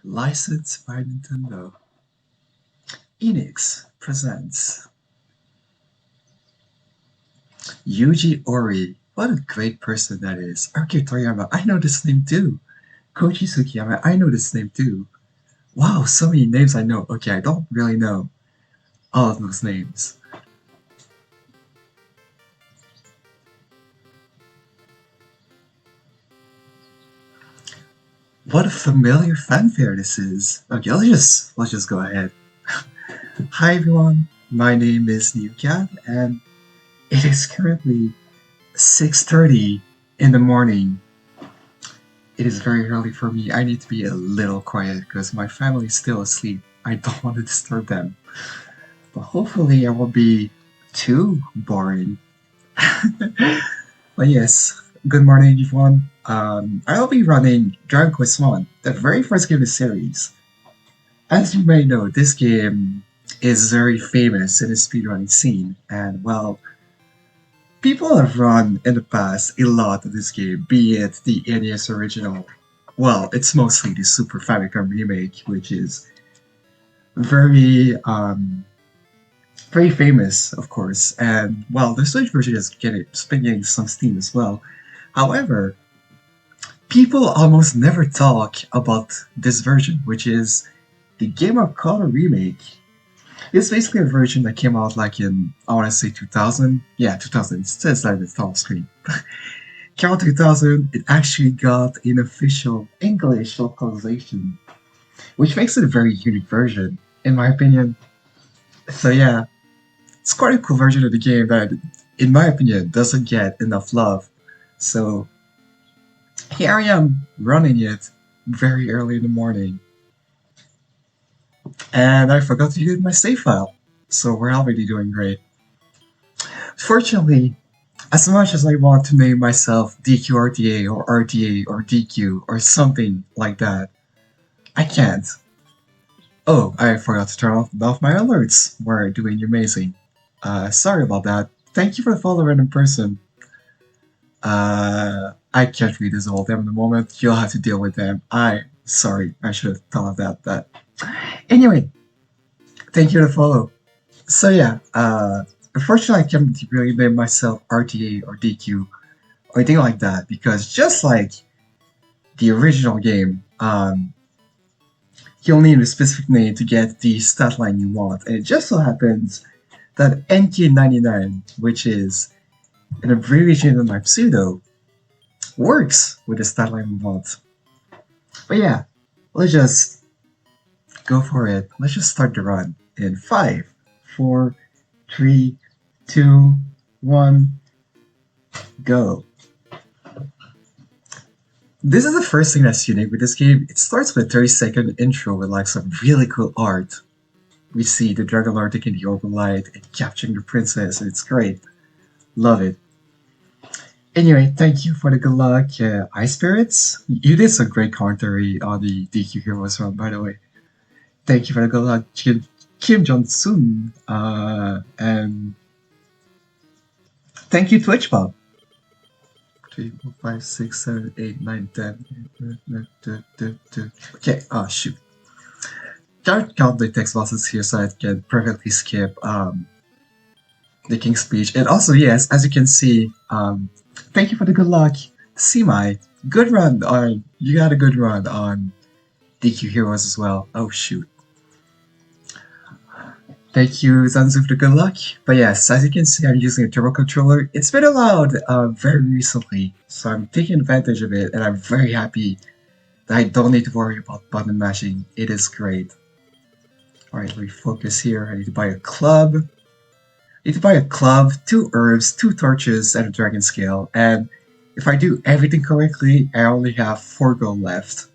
Licensed by Nintendo. Enix presents Yuji Ori. What a great person that is. Akira Toriyama, I know this name too. Koji Sukiyama, I know this name too. Wow, so many names I know. Okay, I don't really know all of those names. What a familiar fanfare this is. Okay, let's just go ahead. Hi everyone, my name is NeoKad, and it is currently 6:30 in the morning. It is very early for me. I need to be a little quiet because my family is still asleep. I don't want to disturb them. But hopefully I won't be too boring. But yes, good morning everyone. I'll be running Dragon Quest 1, the very first game of the series. As you may know, this game is very famous in the speedrunning scene, and well, people have run in the past a lot of this game, be it the NES original. Well, it's mostly the Super Famicom remake, which is very famous, of course. And well, the Switch version has been getting some steam as well. However, people almost never talk about this version, which is the Game of Color remake. It's basically a version that came out like in, I want to say 2000. Yeah, 2000. It says that in the top screen. Came out 2000. It actually got an official English localization, which makes it a very unique version, in my opinion. So yeah, it's quite a cool version of the game that, in my opinion, doesn't get enough love. So here I am running it very early in the morning. And I forgot to use my save file, so we're already doing great. Fortunately, as much as I want to name myself DQRTA or RTA or DQ or something like that, I can't. Oh, I forgot to turn off my alerts. We're doing amazing. Sorry about that. Thank you for the follow, random person. I can't read this all of them in the moment. You'll have to deal with them. Sorry, I should have thought of that. Anyway, thank you for the follow. So yeah, unfortunately I can't really name myself RTA or DQ or anything like that, because just like the original game, you'll need a specific name to get the stat line you want. And it just so happens that NeoKad99, which is an abbreviation of my pseudo, works with the stat line we want. But yeah, let's just go for it. Let's just start the run in 5, 4, 3, 2, 1, go. This is the first thing that's unique with this game. It starts with a 30-second intro with like some really cool art. We see the Dragon Lord taking the Orbital Light and capturing the princess, and it's great. Love it. Anyway, thank you for the good luck, Ice Spirits. You did some great commentary on the DQ Heroes run, by the way. Thank you for the good luck, Kim Jong-sun, and thank you, Twitch Bob. 3, 4, 5, 6, 7, 8, 9, 10. Okay, oh shoot. Don't count the text boxes here so I can perfectly skip the King's speech. And also, yes, as you can see, thank you for the good luck, Simai. Good run on, you got a good run on DQ Heroes as well. Oh shoot. Thank you, Zanzu, for the good luck. But yes, as you can see, I'm using a turbo controller. It's been allowed very recently, so I'm taking advantage of it, and I'm very happy that I don't need to worry about button mashing. It is great. Alright, let me focus here. I need to buy a club. I need to buy a club, 2 herbs, 2 torches, and a dragon scale. And if I do everything correctly, I only have 4 gold left.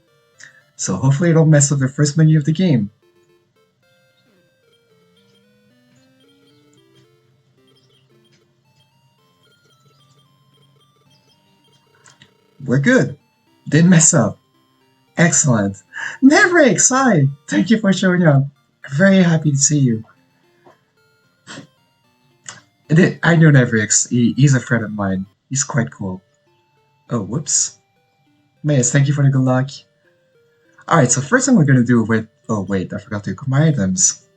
So hopefully I don't mess up the first menu of the game. We're good. Didn't mess up. Excellent. Nevrix, hi! Thank you for showing up. Very happy to see you. I know Nevrix. He's a friend of mine. He's quite cool. Oh, whoops. Maze, thank you for the good luck. Alright, so first thing we're gonna do with... Oh wait, I forgot to equip my items.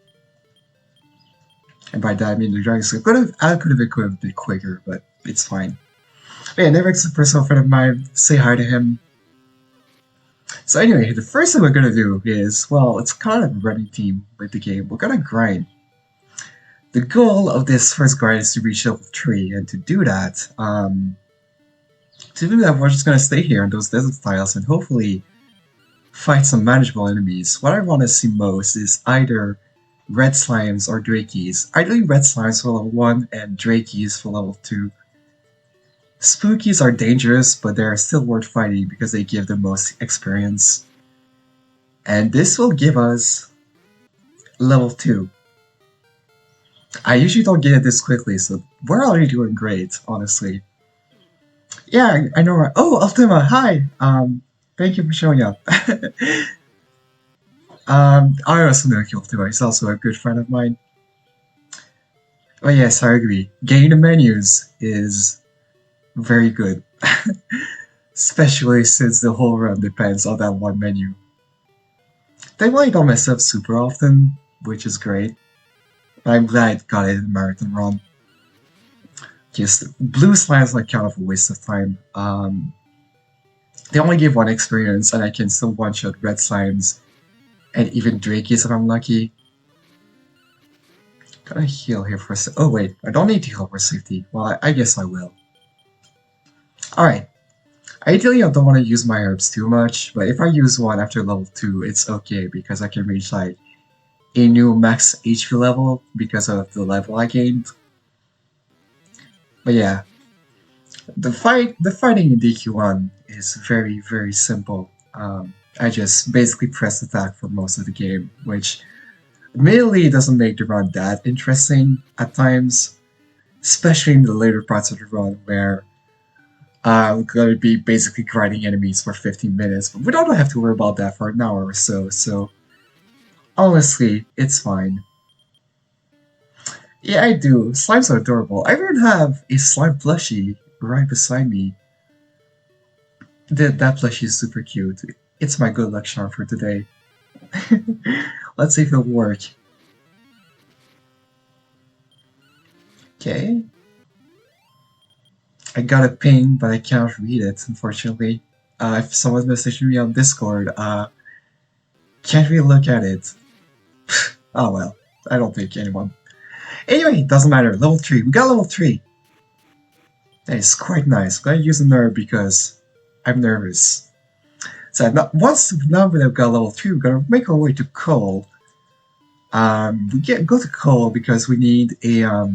And by that I mean the dragon skill. I could have equipped a bit quicker, but it's fine. But yeah, Nevex, a personal friend of mine, say hi to him. So anyway, the first thing we're gonna do is, well, it's kind of a running team with the game. We're gonna grind. The goal of this first grind is to reach level 3, and to do that, we're just gonna stay here on those desert tiles and hopefully fight some manageable enemies. What I want to see most is either red slimes or drakies. Ideally red slimes for level 1 and drakies for level 2. Spookies are dangerous, but they're still worth fighting because they give the most experience. And this will give us level 2. I usually don't get it this quickly, so we're already doing great, honestly. Yeah, I know. Oh, Ultima, hi! Thank you for showing up. I also know Ultima, he's also a good friend of mine. Oh yes, I agree. Getting the menus is very good. Especially since the whole run depends on that one menu. Thankfully I don't mess up super often, which is great. I'm glad I got it in the marathon run. Just blue slimes like kind of a waste of time. They only give 1 experience and I can still one-shot red slimes and even drakies if I'm lucky. Gotta heal here for oh wait, I don't need to heal for safety. Well, I guess I will. Alright. Ideally I don't want to use my herbs too much, but if I use one after level 2, it's okay because I can reach like a new max HP level because of the level I gained. But yeah, the fighting in DQ1 is very, very simple. I just basically press attack for most of the game, which admittedly doesn't make the run that interesting at times, especially in the later parts of the run where I'm gonna be basically grinding enemies for 15 minutes, but we don't have to worry about that for an hour or so, so honestly, it's fine. Yeah, I do. Slimes are adorable. I even have a slime plushie right beside me. That plushie is super cute. It's my good luck charm for today. Let's see if it'll work. Okay. I got a ping, but I can't read it, unfortunately. If someone's messaging me on Discord, can't really look at it. Oh well, I don't think anyone. Anyway, doesn't matter. Level 3. We got level 3. That is quite nice. I'm gonna use a nerve because I'm nervous. So now we've got level 3, we're gonna make our way to Coal. We go to Coal because we need a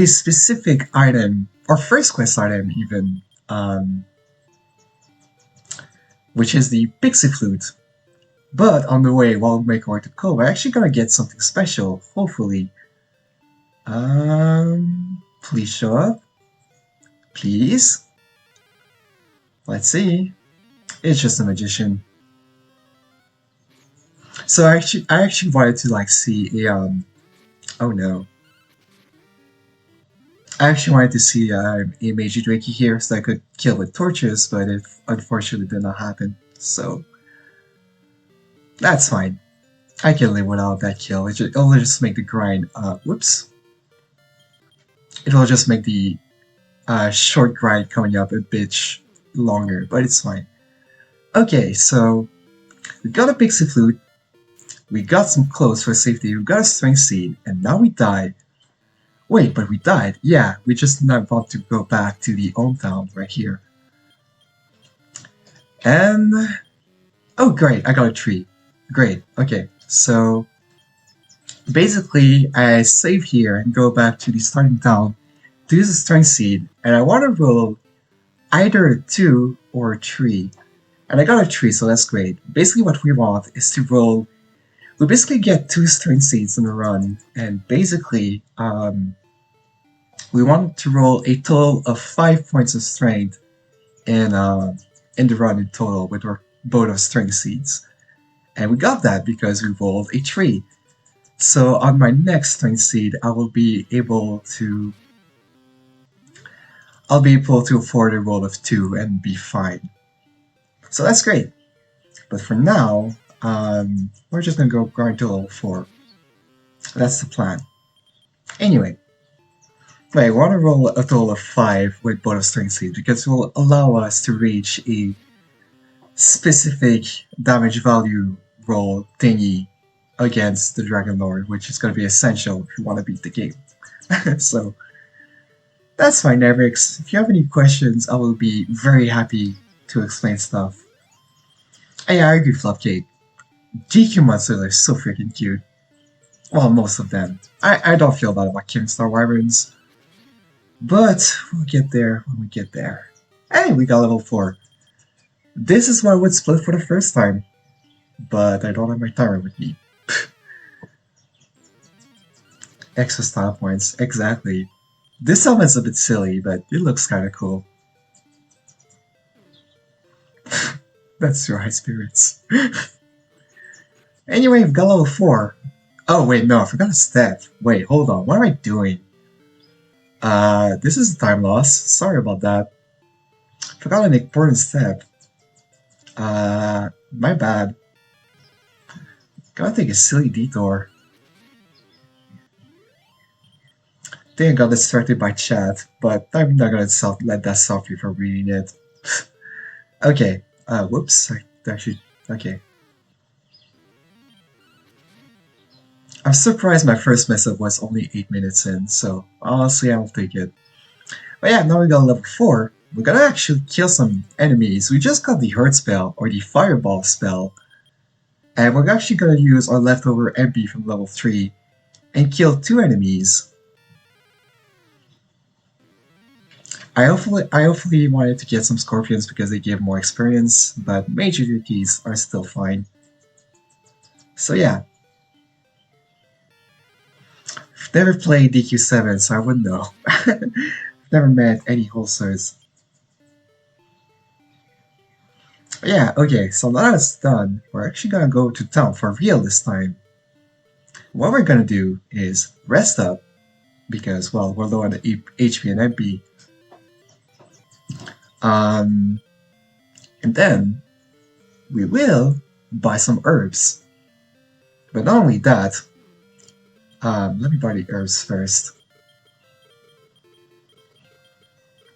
specific item, or first quest item even, which is the Pixie Flute. But on the way, while we make our way to Coal, we're actually gonna get something special, hopefully. Please show up. Please. Let's see. It's just a magician. So I actually wanted to like see a oh no. I actually wanted to see a Meiji Draki here so I could kill with torches, but it unfortunately did not happen. So that's fine. I can live without that kill. It'll just make the grind. Whoops. It'll just make the short grind coming up a bit longer, but it's fine. Okay, so we got a Pixie Flute, we got some clothes for safety, we got a Strength Seed, and now we died. Wait, but we died? Yeah, we just not want to go back to the hometown right here. And... oh great, I got a tree. Great, okay, so... basically, I save here and go back to the starting town to use a Strength Seed, and I want to roll either a 2 or a 3. And I got a 3, so that's great. Basically what we want is to roll... we basically get 2 Strength Seeds in a run, and basically, we want to roll a total of 5 points of strength in the run in total with our both of Strength Seeds. And we got that because we rolled a 3. So on my next Strength Seed, I will be able to afford a roll of 2 and be fine. So that's great. But for now, we're just gonna go grind to level 4. That's the plan. Anyway, wait, we want to roll a total of 5 with both of strength seeds because it will allow us to reach a specific damage value roll thingy against the Dragon Lord, which is going to be essential if you want to beat the game. So that's fine, Nevrix. If you have any questions, I will be very happy to explain stuff. And yeah, I agree, Flopcake. GQ monsters are so freaking cute. Well, most of them. I don't feel bad about killing Star Wyverns, but we'll get there when we get there. Hey, we got level 4. This is where I would split for the first time, but I don't have my timer with me. Extra style points, exactly. This element's a bit silly, but it looks kinda cool. That's your high spirits. Anyway, we've got level 4. Oh wait, no, I forgot a step. Wait, hold on, what am I doing? This is a time loss. Sorry about that. Forgot an important step. My bad. Gotta take a silly detour. I think I got distracted by chat, but I'm not gonna let that stop you from reading it. Okay, whoops, okay. I'm surprised my first mess-up was only 8 minutes in, so honestly I'll take it. But yeah, now we got level 4. We're gonna actually kill some enemies. We just got the Hurt spell, or the Fireball spell. And we're actually gonna use our leftover MP from level 3 and kill 2 enemies. I hopefully wanted to get some Scorpions because they give more experience, but major duties are still fine. So yeah. I've never played DQ7, so I wouldn't know. Never met any holsters. But yeah, okay, so now that's done, we're actually gonna go to town for real this time. What we're gonna do is rest up, because, well, we're low on the HP and MP. And then we will buy some herbs. But not only that, let me buy the herbs first.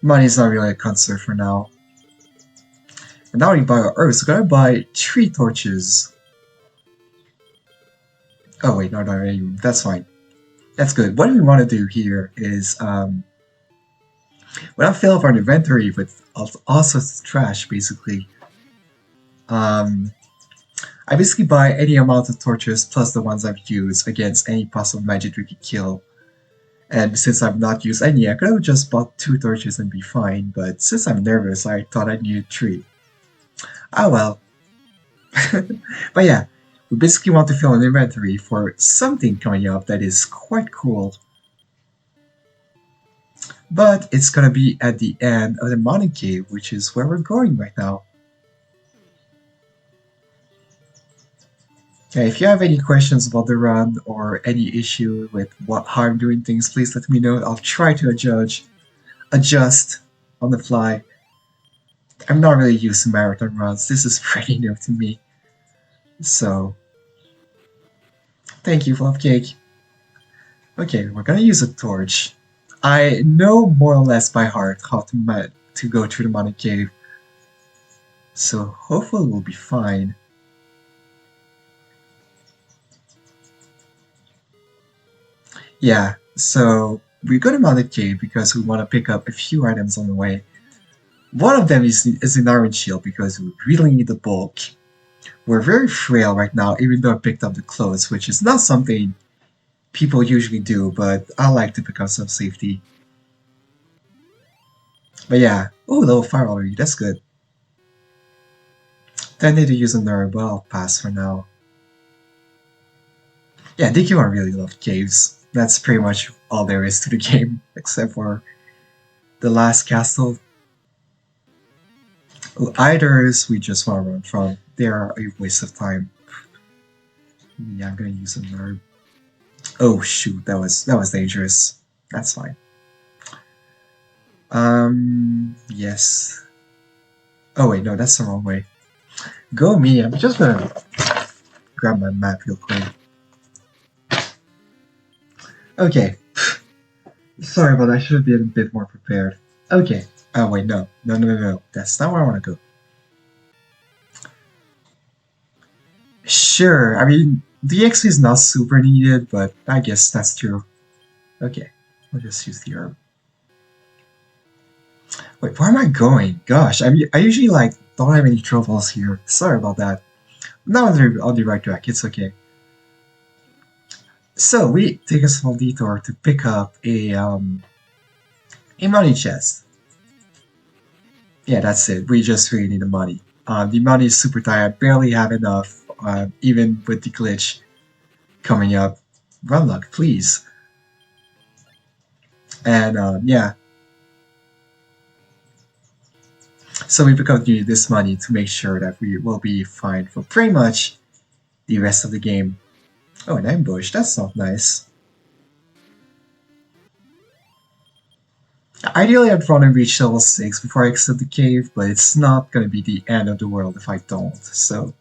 Money's not really a concern for now. And now we buy our herbs, we're gonna buy 3 torches. Oh wait, no, that's fine. That's good. What we want to do here is, we don't fill up our inventory with all sorts of trash, basically. I basically buy any amount of torches plus the ones I've used against any possible magic we could kill. And since I've not used any, I could have just bought 2 torches and be fine, but since I'm nervous, I thought I needed 3. Ah well. But yeah, we basically want to fill an inventory for something coming up that is quite cool. But it's gonna be at the end of the Mountain Cave, which is where we're going right now. Okay, if you have any questions about the run or any issue with how I'm doing things, please let me know. I'll try to adjust on the fly. I'm not really used to marathon runs. This is pretty new to me. So, thank you, Flopcake. Okay, we're gonna use a torch. I know more or less by heart how to go through the Mountain Cave. So hopefully we'll be fine. Yeah, so we go to Mountain Cave because we want to pick up a few items on the way. One of them is an iron shield because we really need the bulk. We're very frail right now, even though I picked up the clothes, which is not something people usually do, but I like to pick up some safety. But yeah, oh, level 5 already, that's good. Tended to use a nerve, but I'll pass for now. Yeah, DQ1 really love caves. That's pretty much all there is to the game, except for the last castle. Eiters we just want to run from. They are a waste of time. Yeah, I'm gonna use a nerve. Oh shoot, that was dangerous. That's fine. Yes. Oh wait, no, that's the wrong way. Go me. I'm just gonna grab my map real quick. Okay. Sorry about that. I should have been a bit more prepared. Okay. Oh, wait, no. No. That's not where I want to go. Sure, I mean, the XP is not super needed, but I guess that's true. Okay, I'll just use the herb. Wait, where am I going? Gosh, I mean, I usually, like, don't have any troubles here. Sorry about that. Now on the right track, it's okay. So, we take a small detour to pick up a money chest. Yeah, that's it. We just really need the money. The money is super tight. I barely have enough, even with the glitch coming up. Run luck, please. And yeah. So we pick up this money to make sure that we will be fine for pretty much the rest of the game. Oh, an ambush. That's not nice. Ideally, I'd want to reach level 6 before I exit the cave, but it's not going to be the end of the world if I don't, so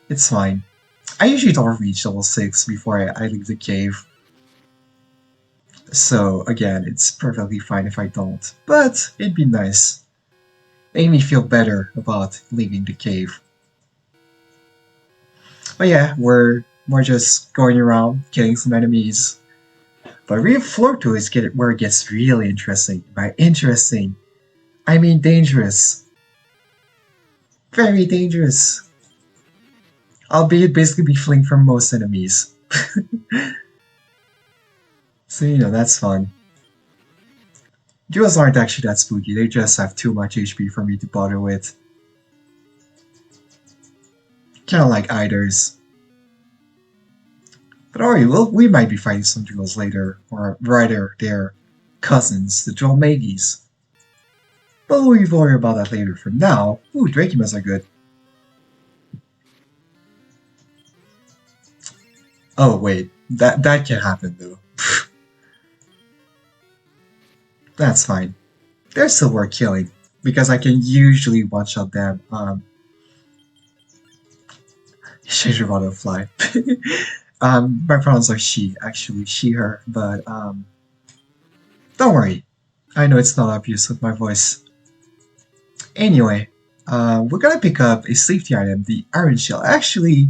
it's fine. I usually don't reach level 6 before I leave the cave. So, again, it's perfectly fine if I don't. But it'd be nice. Make me feel better about leaving the cave. But yeah, we're just going around, killing some enemies. But floor 2 is where it gets really interesting. By interesting, I mean dangerous. Very dangerous. Albeit basically be fleeing from most enemies. So, you know, that's fun. Duels aren't actually that spooky, they just have too much HP for me to bother with. Kinda like Eiders. But alright, we might be fighting some duels later, or rather, their cousins, the Drollmagis. But we'll worry about that later. For now, ooh, Dracumas are good. Oh wait, that can happen though. That's fine. They're still worth killing, because I can usually one-shot them. Change your auto fly. My pronouns are she, actually, she, her, but don't worry. I know it's not obvious with my voice. Anyway, we're gonna pick up a safety item, the Iron Shield. Actually,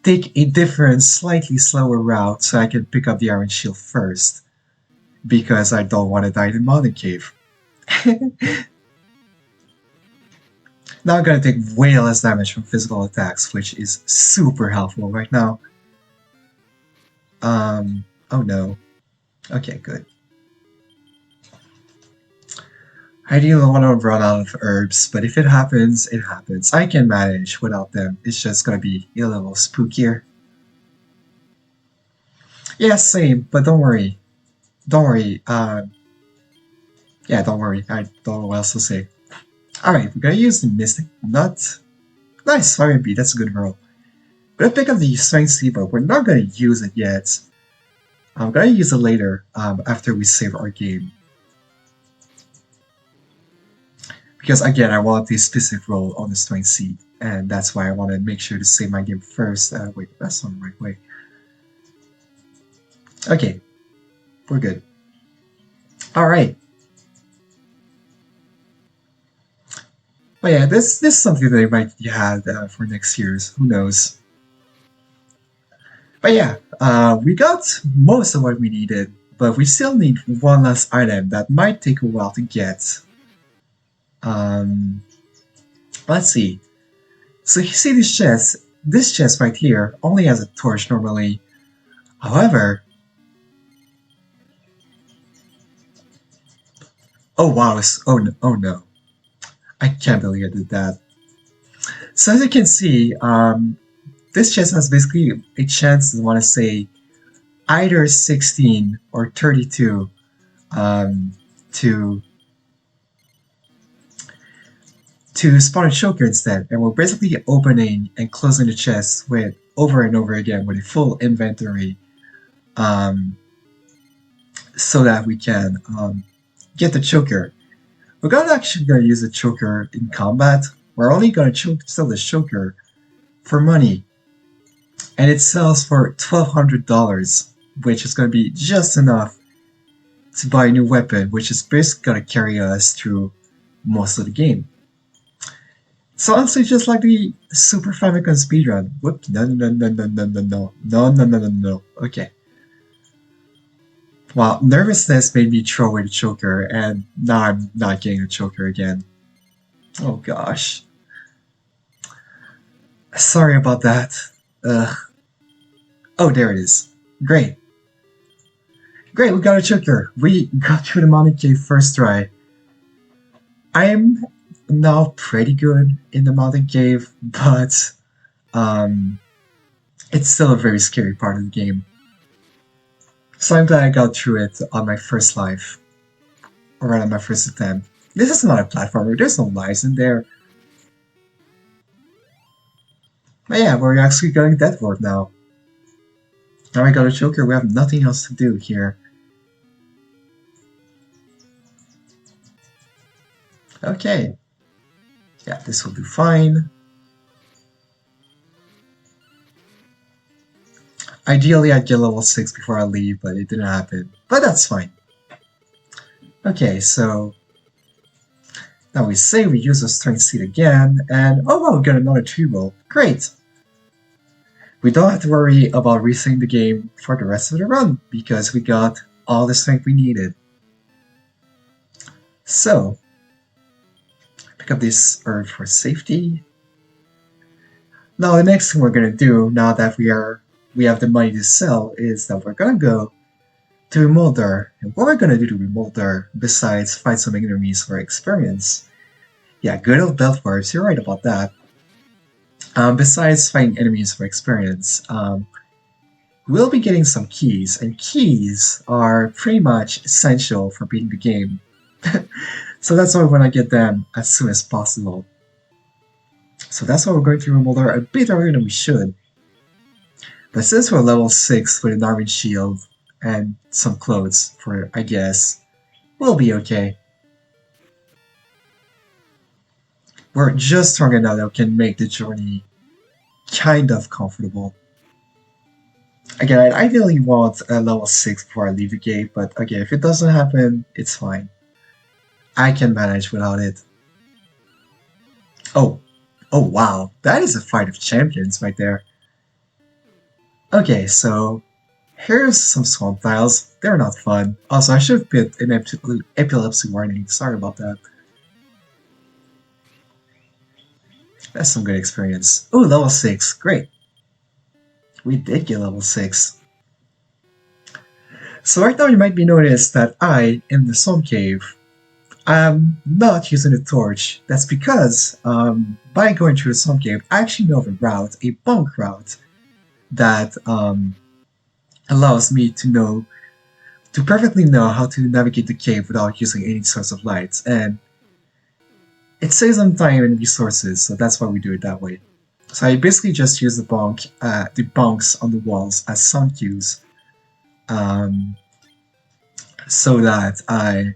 take a different, slightly slower route so I can pick up the Iron Shield first, because I don't want to die in the Mountain Cave. Now I'm gonna take way less damage from physical attacks, which is super helpful right now. Oh no. Okay, good. I don't want to run out of herbs, but if it happens, it happens. I can manage without them. It's just gonna be a little spookier. Yeah, same, but don't worry. Don't worry. Yeah, don't worry. I don't know what else to say. Alright, we're gonna use the Mystic Nut. Nice, Fire Beat, that's a good roll. We're gonna pick up the Strength Seed, but we're not gonna use it yet. I'm gonna use it later, after we save our game. Because again, I want a specific roll on the Strength Seed, and that's why I want to make sure to save my game first. Wait, that's not the right way. Okay, we're good. Alright. But yeah, this is something that I might have for next year's, who knows. But yeah, we got most of what we needed, but we still need one last item that might take a while to get. Let's see. So you see this chest right here only has a torch normally. However, oh wow, oh no. I can't believe I did that. So as you can see, this chest has basically a chance, I want to say, either 16 or 32 to spawn a choker instead, and we're basically opening and closing the chest with over and over again with a full inventory, so that we can get the choker. We're actually gonna use the choker in combat, we're only gonna sell this choker for money. And it sells for $1,200, which is gonna be just enough to buy a new weapon, which is basically gonna carry us through most of the game. So honestly, just like the Super Famicom speedrun. Whoop, no. Okay. Well, nervousness made me throw away the choker, and now I'm not getting the choker again. Oh gosh. Sorry about that. Ugh. Oh, there it is. Great. Great, we got a choker. We got through the mountain cave first try. I'm now pretty good in the mountain cave, but it's still a very scary part of the game. So I'm glad I got through it on my first life. Or on my first attempt. This is not a platformer, there's no lives in there. But yeah, we're actually going Death Warp now. Now I got a choker, we have nothing else to do here. Okay. Yeah, this will do fine. Ideally, I'd get level 6 before I leave, but it didn't happen. But that's fine. Okay, so now we save, we use our strength seed again, and oh wow, we got another 3 roll. Great! We don't have to worry about resetting the game for the rest of the run, because we got all the strength we needed. So, pick up this herb for safety. Now the next thing we're gonna do, now that we have the money to sell, is that we're gonna go to Remolder. And what we're gonna do to Remolder, besides fight some enemies for experience, yeah, good old belt wars, you're right about that. Besides fighting enemies for experience, we'll be getting some keys, and keys are pretty much essential for beating the game. So that's why we want to get them as soon as possible. So that's why we're going to Remolder a bit earlier than we should. But since we're level 6 with an armored shield and some clothes for, I guess, we'll be okay. We're just strong enough that we can make the journey kind of comfortable. Again, I ideally want a level 6 before I leave the game, but again, if it doesn't happen, it's fine. I can manage without it. Oh wow, that is a fight of champions right there. Okay, so here's some swamp tiles. They're not fun. Also, I should have put an epilepsy warning. Sorry about that. That's some good experience. Oh, level 6. Great. We did get level 6. So right now you might be noticed that I, in the swamp cave, I'm not using a torch. That's because by going through the swamp cave, I actually know of a route, a bunk route, that allows me to perfectly know how to navigate the cave without using any source of light, and it saves on time and resources, so that's why we do it that way. So I basically just use the bunks on the walls as sound cues, so that I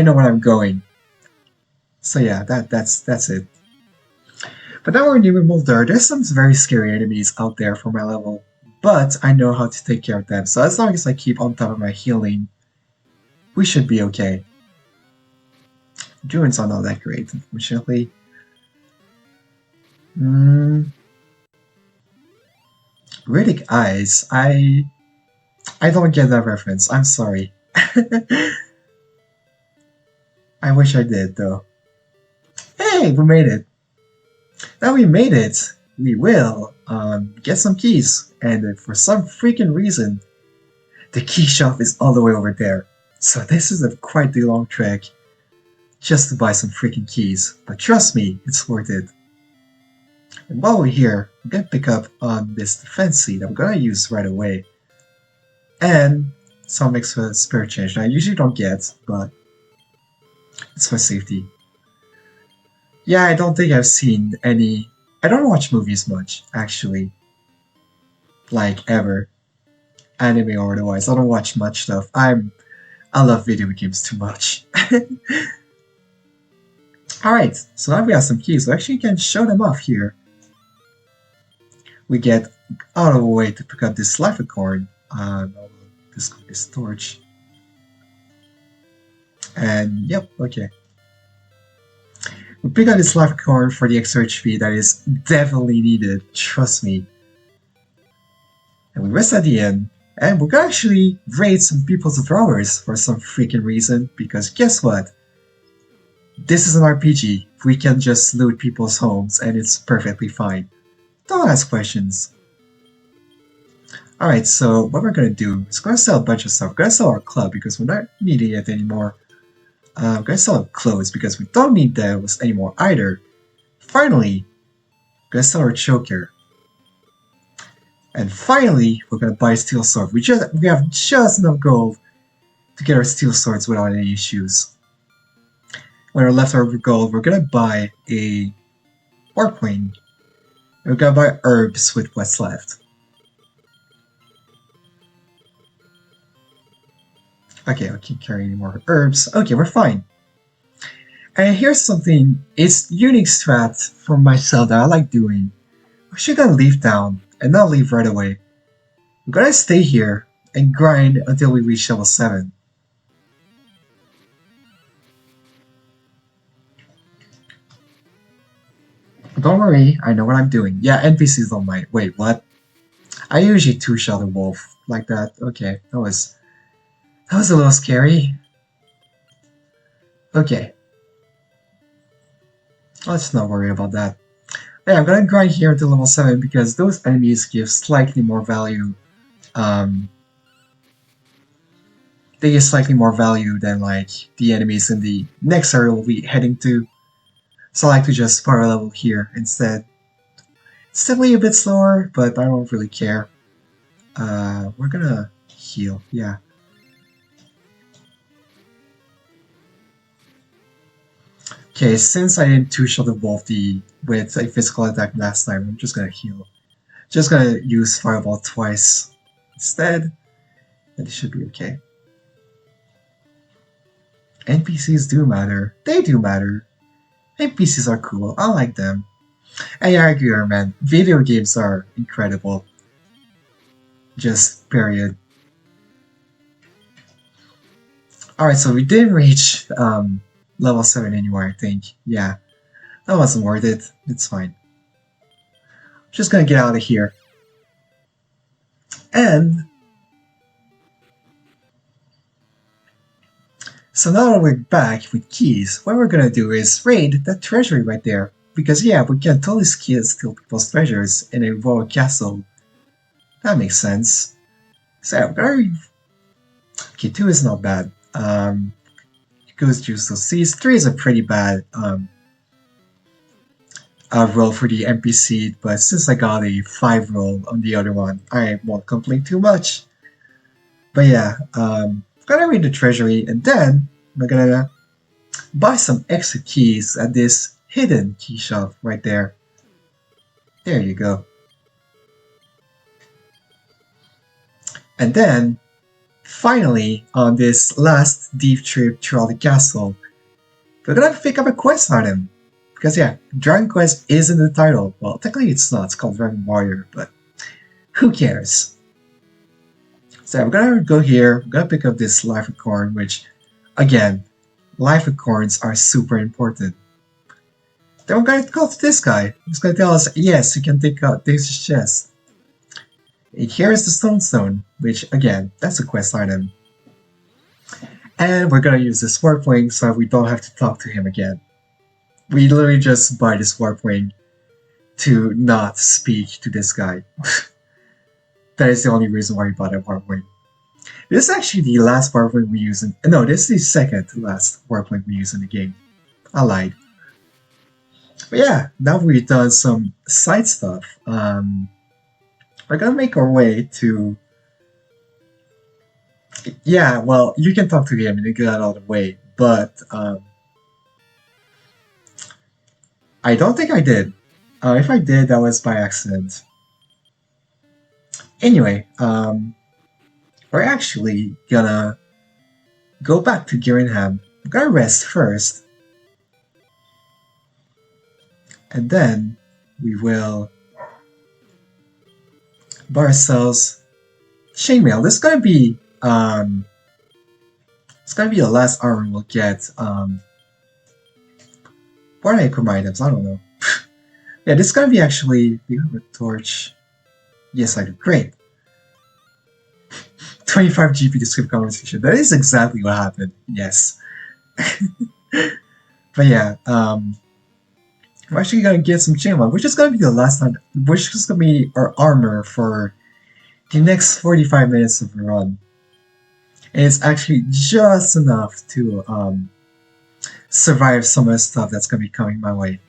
know where I'm going. So yeah, that's it. But now we're in Remolder. There's some very scary enemies out there for my level, but I know how to take care of them. So as long as I keep on top of my healing, we should be okay. Druids are not that great, unfortunately. Riddick Eyes. I don't get that reference. I'm sorry. I wish I did, though. Hey, we made it. Now we made it. We will get some keys, and for some freaking reason, the key shop is all the way over there. So this is quite the long trek just to buy some freaking keys. But trust me, it's worth it. And while we're here, we're gonna pick up on this defense seed I'm gonna use right away. And some extra spare change that I usually don't get, but it's for safety. Yeah, I don't think I've seen any... I don't watch movies much, actually. Like, ever. Anime or otherwise. I don't watch much stuff. I love video games too much. Alright, so now we have some keys. We actually can show them off here. We get out of the way to pick up this life accord. This torch. And yep, okay. We pick up this life accord for the extra HP that is definitely needed, trust me. And we rest at the end, and we're gonna actually raid some people's throwers for some freaking reason, because guess what? This is an RPG. We can just loot people's homes and it's perfectly fine. Don't ask questions. Alright, so what we're gonna do is we're gonna sell a bunch of stuff. We're gonna sell our club because we're not needing it anymore. We're gonna sell clothes because we don't need those anymore either. Finally, we're gonna sell our choker. And finally, we're gonna buy a steel sword. We have just enough gold to get our steel swords without any issues. When our leftover gold, we're gonna buy a warp wing. And we're gonna buy herbs with what's left. Okay, I can't carry any more herbs. Okay, we're fine. And here's something, it's unique strat for myself that I like doing. We're actually gonna leave town and not leave right away. We're gonna stay here and grind until we reach level 7. Don't worry, I know what I'm doing. Yeah, NPCs don't mind. Wait, what? I usually two-shot the wolf like that. Okay, that was a little scary. Okay. Let's not worry about that. Yeah, I'm gonna grind here until level 7 because those enemies give slightly more value. They give slightly more value than like the enemies in the next area we'll be heading to. So I like to just power level here instead. It's definitely a bit slower, but I don't really care. We're gonna heal, yeah. Okay, since I didn't two-shot the wolf with a physical attack last time, I'm just gonna heal. Just gonna use Fireball twice instead, and it should be okay. NPCs do matter. They do matter. NPCs are cool. I like them. And yeah, I agree, man. Video games are incredible. Just period. Alright, so we didn't reach level 7 anymore, I think. Yeah. That wasn't worth it. It's fine. Just gonna get out of here. And so now that we're back with keys, what we're gonna do is raid that treasury right there. Because yeah, we can totally steal people's treasures in a royal castle. That makes sense. So okay, 2 is not bad. It goes juice to seas. 3 is a pretty bad roll for the NPC, but since I got a 5 roll on the other one, I won't complain too much. But yeah, gonna read the treasury, and then we're gonna buy some extra keys at this hidden key shop right there. There you go. And then, finally, on this last deep trip throughout the castle, we're gonna pick up a quest item. Because yeah, Dragon Quest is in the title. Well, technically it's not, it's called Dragon Warrior, but who cares? So we're gonna go here, we're gonna pick up this life acorn, which, again, life acorns are super important. Then we're gonna go to this guy. He's gonna tell us, yes, you can take out this chest. And here is the stone, which, again, that's a quest item. And we're gonna use this warp wing so we don't have to talk to him again. We literally just buy this warp wing to not speak to this guy. That is the only reason why we bought a warp wing. This is actually the last warp wing we use in... No, this is the second to last warp wing we use in the game. I lied. But yeah, now we've done some side stuff. We're gonna make our way to... Yeah, well, you can talk to him and get out of the way, but... I don't think I did. If I did, that was by accident. Anyway, we're actually gonna go back to Garen. We're gonna rest first. And then we will buy ourselves chainmail. This is gonna be it's gonna be the last armor we'll get. What are equip items? I don't know. Yeah, this is gonna be actually you have a torch. Yes, I do. Great. 25 GP to skip conversation. That is exactly what happened. Yes. But yeah, we're actually gonna get some chainmail, which is gonna be the last time, which is gonna be our armor for the next 45 minutes of the run. And it's actually just enough to survive some of the stuff that's gonna be coming my way.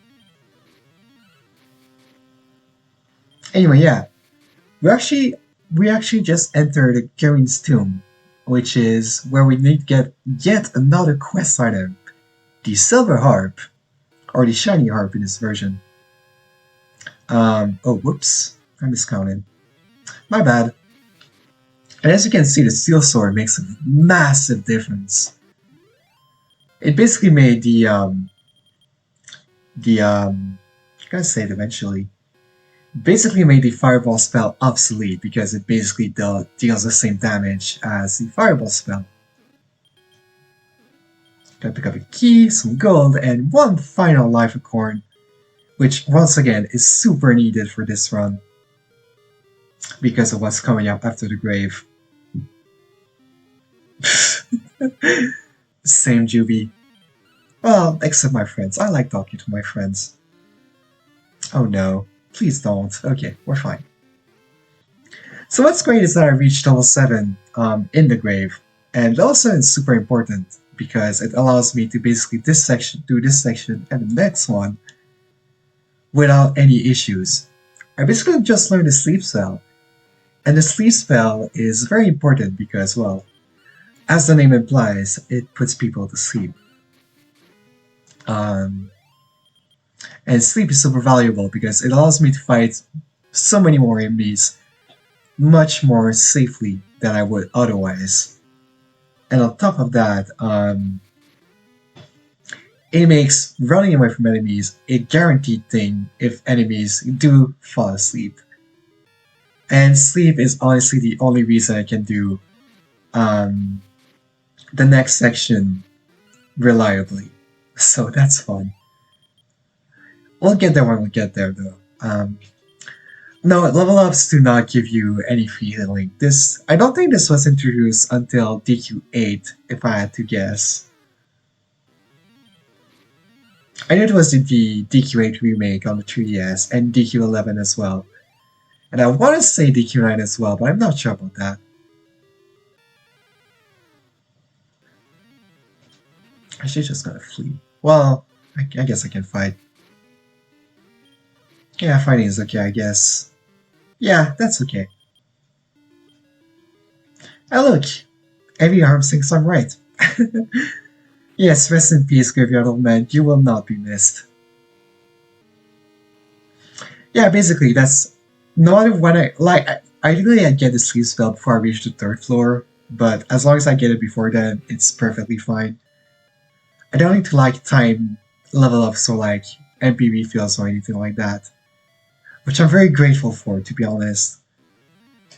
Anyway, yeah, we actually just entered Garen's tomb, which is where we need to get yet another quest item, the silver harp, or the shiny harp in this version. Oh, whoops, I miscounted. My bad. And as you can see, the steel sword makes a massive difference. It basically made I gotta say it eventually. Basically made the fireball spell obsolete because it basically deals the same damage as the fireball spell. Gotta pick up a key, some gold, and one final life acorn, which once again is super needed for this run because of what's coming up after the grave. Same Juby. Well, except my friends. I like talking to my friends. Oh no. Please don't. Okay, we're fine. So what's great is that I reached level 7 in the grave. And level 7 is super important because it allows me to basically do this section and the next one without any issues. I basically just learned the sleep spell. And the sleep spell is very important because, well, as the name implies, it puts people to sleep. And sleep is super valuable because it allows me to fight so many more enemies much more safely than I would otherwise. And on top of that, it makes running away from enemies a guaranteed thing if enemies do fall asleep. And sleep is honestly the only reason I can do the next section reliably. So that's fun. We'll get there when we get there, though. No, level ups do not give you any free healing. I don't think this was introduced until DQ8, if I had to guess. I knew it was the DQ8 remake on the 3DS and DQ11 as well. And I want to say DQ9 as well, but I'm not sure about that. Actually, just gonna flee. Well, I guess I can fight. Yeah, fighting is okay, I guess. Yeah, that's okay. Oh look! Every arm thinks I'm right. Yes, rest in peace, Graveyard Old Man. You will not be missed. Yeah, basically, that's... No matter when ideally I get the sleep spell before I reach the 3rd floor, but as long as I get it before then, it's perfectly fine. I don't need to, time level up so, MP refills or anything like that. Which I'm very grateful for, to be honest.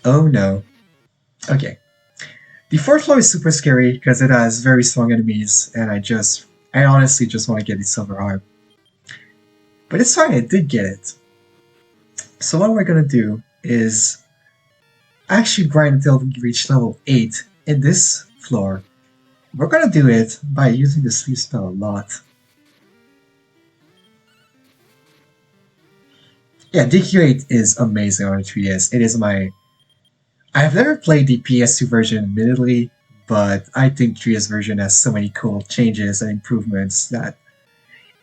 Oh no. Okay. The 4th floor is super scary because it has very strong enemies, and I honestly just want to get the silver harp. But it's fine, I did get it. So what we're gonna do is actually grind until we reach level 8 in this floor. We're gonna do it by using the sleep spell a lot. Yeah, DQ8 is amazing on the 3DS. It is my... I've never played the PS2 version, admittedly, but I think 3DS version has so many cool changes and improvements that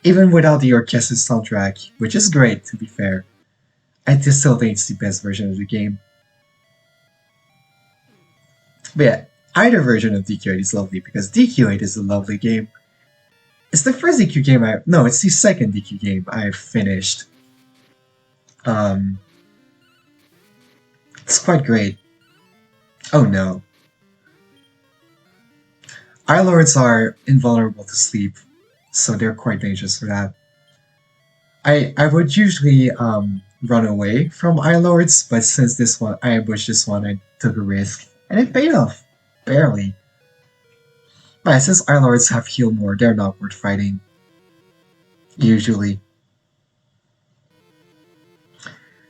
even without the orchestra soundtrack, which is great to be fair, I just still think it's the best version of the game. But yeah, either version of DQ8 is lovely because DQ8 is a lovely game. It's the first DQ game no, it's the second DQ game I've finished. It's quite great. Oh no. Eye Lords are invulnerable to sleep, so they're quite dangerous for that. I would usually run away from Eye Lords, but since this one I ambushed this one, I took a risk, and it paid off barely. But since Eye Lords have heal more, they're not worth fighting usually.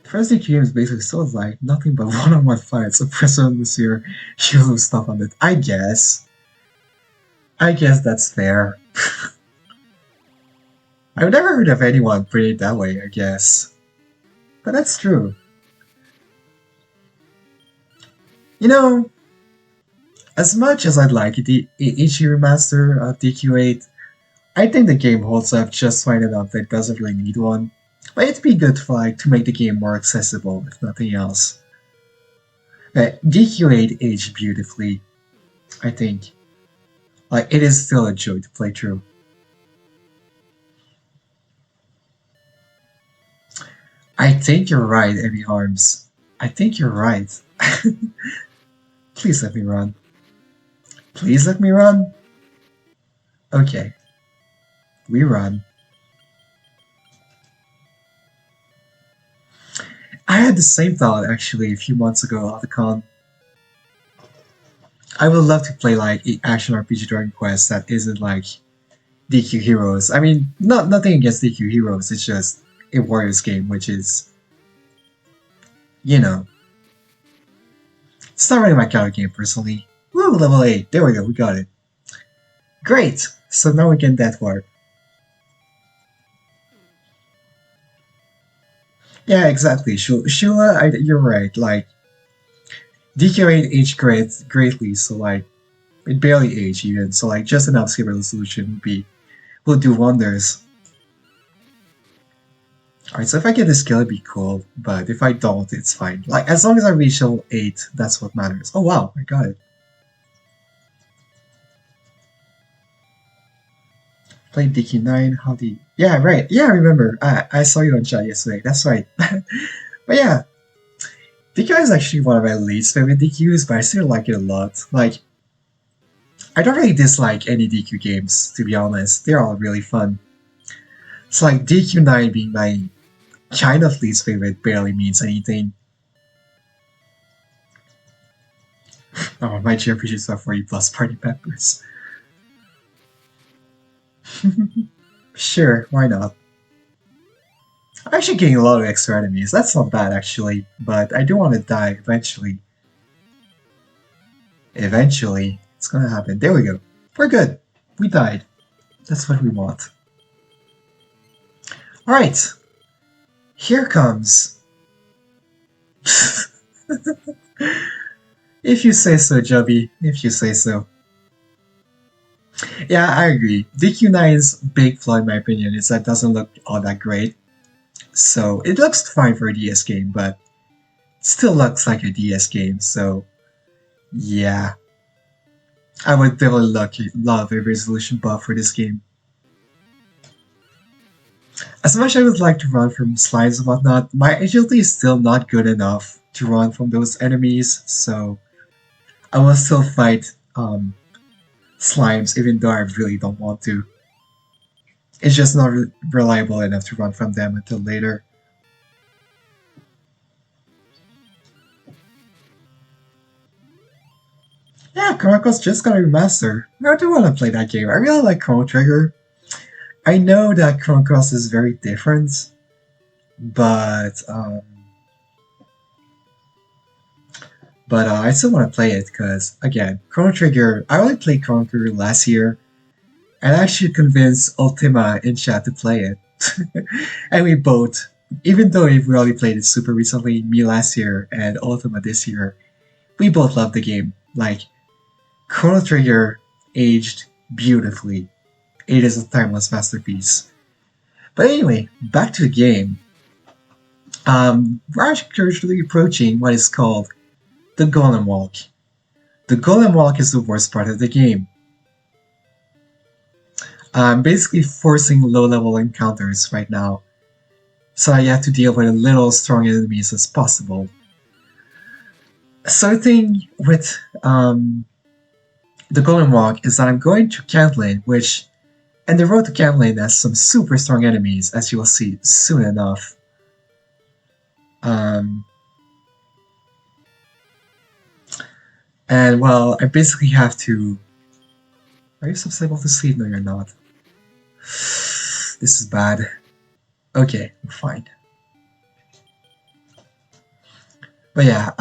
First DQ game is basically still like nothing but one-on-one fights. A president this year, you lose stuff on it. I guess that's fair. I've never heard of anyone putting it that way, I guess. But that's true. You know, as much as I'd like the HD remaster of DQ8, I think the game holds up just fine enough that it doesn't really need one. But it'd be good for, like, to make the game more accessible, if nothing else. DQ8 aged beautifully, I think. Like, it is still a joy to play through. I think you're right, Emmy Harms. I think you're right. Please let me run. Please let me run. Okay. We run. I had the same thought actually a few months ago at the con. I would love to play like an action RPG Dragon Quest that isn't like DQ Heroes. I mean, nothing against DQ Heroes. It's just a Warriors game, which is, you know, it's not really my kind of game personally. Woo, level 8. There we go. We got it. Great. So now we can Death Warp. Yeah, exactly. Shula, you're right. Like, DQ8 aged greatly, so like, it barely aged even. So like, just an upscale resolution would do wonders. Alright, so if I get this skill, it'd be cool. But if I don't, it's fine. Like, as long as I reach level 8, that's what matters. Oh wow, I got it. Played DQ9, how do you... Yeah, right. Yeah, I remember. I saw you on chat yesterday. That's right. But yeah, DQ is actually one of my least favorite DQs, but I still like it a lot. Like, I don't really dislike any DQ games, to be honest. They're all really fun. So like, DQ9 being my kind of least favorite barely means anything. Oh, my JRPG stuff 40 plus party members. Sure, why not? I'm actually getting a lot of extra enemies. That's not bad, actually. But I do want to die eventually. Eventually. It's gonna happen. There we go. We're good. We died. That's what we want. Alright. Here comes... If you say so, Jubby. If you say so. Yeah, I agree. DQ9's big flaw, in my opinion, is that it doesn't look all that great. So, it looks fine for a DS game, but it still looks like a DS game, so yeah. I would definitely love a resolution buff for this game. As much as I would like to run from slimes and whatnot, my agility is still not good enough to run from those enemies, so I will still fight slimes even though I really don't want to. It's just not reliable enough to run from them until later. Yeah, Chrono Cross just got a remaster. I do want to play that game. I really like Chrono Trigger. I know that Chrono Cross is very different, but I still want to play it because, again, Chrono Trigger, I only played Chrono Trigger last year, and I actually convinced Ultima in chat to play it. And we both, even though we only played it super recently, me last year and Ultima this year, we both loved the game. Like, Chrono Trigger aged beautifully. It is a timeless masterpiece. But anyway, back to the game. We're actually approaching what is called the Golem Walk. The Golem Walk is the worst part of the game. I'm basically forcing low-level encounters right now, so I have to deal with as little strong enemies as possible. So the thing with the Golem Walk is that I'm going to Cantlin, which And the road to Camlane has some super strong enemies, as you will see soon enough. And well, I basically have to... Are you susceptible to sleep? No, you're not. This is bad. Okay, I'm fine. But yeah,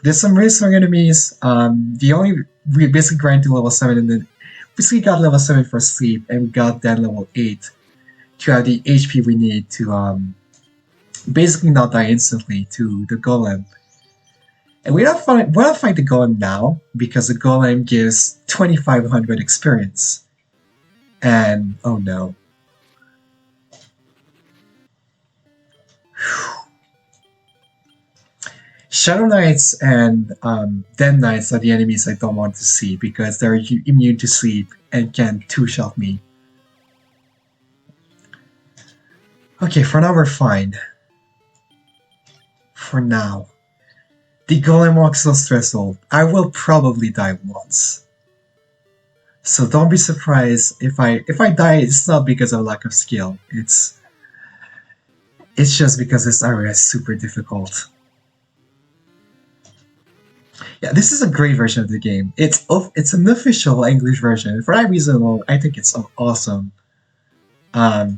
there's some really strong enemies. We basically grind to level 7 and then basically got level 7 for sleep, and we got then level 8 to have the HP we need to basically not die instantly to the golem. And we're not fight the golem now because the golem gives 2500 experience. And oh no. Shadow Knights and Den Knights are the enemies I don't want to see because they're immune to sleep and can two-shot me. Okay, for now we're fine. For now. The golem walks so stressful. I will probably die once. So don't be surprised if I die. It's not because of lack of skill. It's just because this area is super difficult. Yeah, this is a great version of the game. It's an official English version. For that reason alone, I think it's awesome. Oh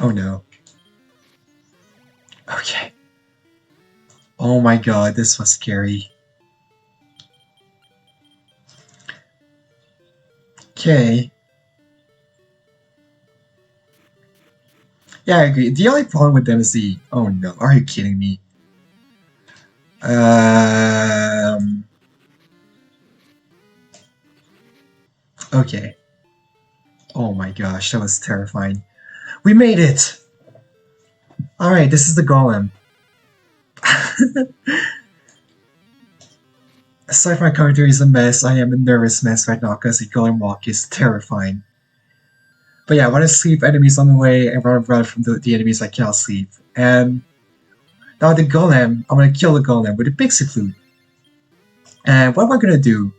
no. Okay. Oh my god, this was scary. Okay. Yeah, I agree. The only problem with them is the... Oh no, are you kidding me? Okay. Oh my gosh, that was terrifying. We made it! Alright, this is the golem. Aside from my commentary is a mess, I am a nervous mess right now because the golem walk is terrifying. But yeah, I want to sleep enemies on the way and run from the enemies I cannot sleep. And now the golem, I'm going to kill the golem with a pixie flute. And what we're going to do,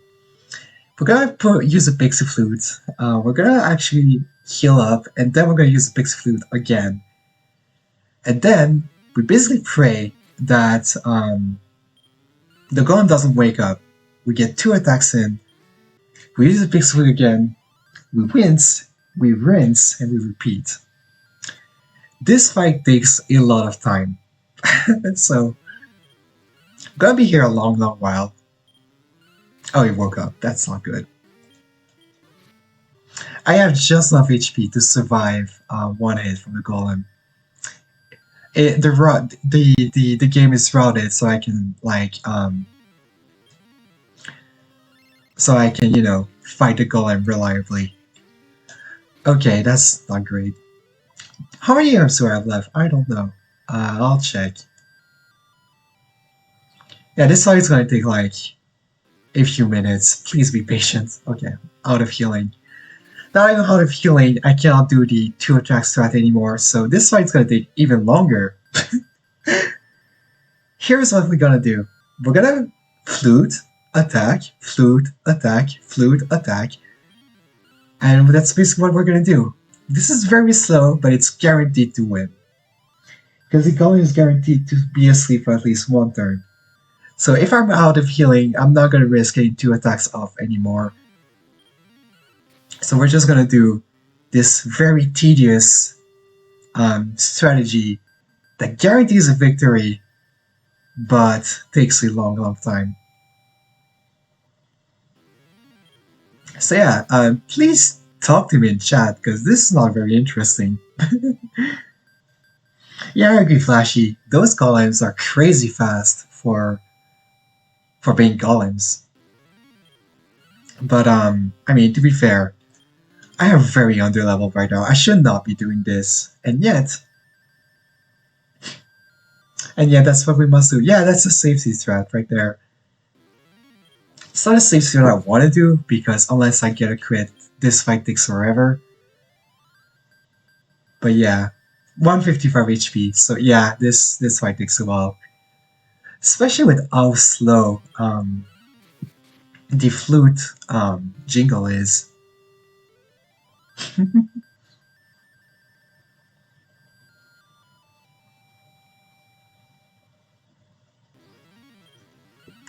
we're going to use a pixie flute. We're going to actually heal up, and then we're going to use the pixie flute again. And then we basically pray that the golem doesn't wake up. We get 2 attacks in. We use the pixie flute again. We wince, we rinse, and we repeat. This fight takes a lot of time. So, I'm gonna be here a long while. Oh, he woke up. That's not good. I have just enough HP to survive one hit from the golem. The game is routed, so I can you know, fight the golem reliably. Okay, that's not great. How many arms do I have left? I don't know. I'll check. Yeah, this fight is gonna take like a few minutes. Please be patient. Okay, out of healing. Now I'm out of healing, I cannot do the 2 attack strat anymore, so this fight's gonna take even longer. Here's what we're gonna do. We're gonna flute, attack, flute, attack, flute, attack. And that's basically what we're gonna do. This is very slow, but it's guaranteed to win. Because the golem is guaranteed to be asleep for at least 1 turn. So if I'm out of healing, I'm not gonna risk getting 2 attacks off anymore. So we're just gonna do this very tedious strategy that guarantees a victory, but takes a long time. So yeah, please talk to me in chat, because this is not very interesting. Yeah, I agree, Flashy. Those golems are crazy fast for being golems. But I mean, to be fair, I am very underleveled right now. I should not be doing this, and yet, that's what we must do. Yeah, that's a safety strat right there. It's not a safety strat I want to do, because unless I get a crit, this fight takes forever. But yeah, 155 HP, so yeah, this fight takes a while. Especially with how slow the flute jingle is.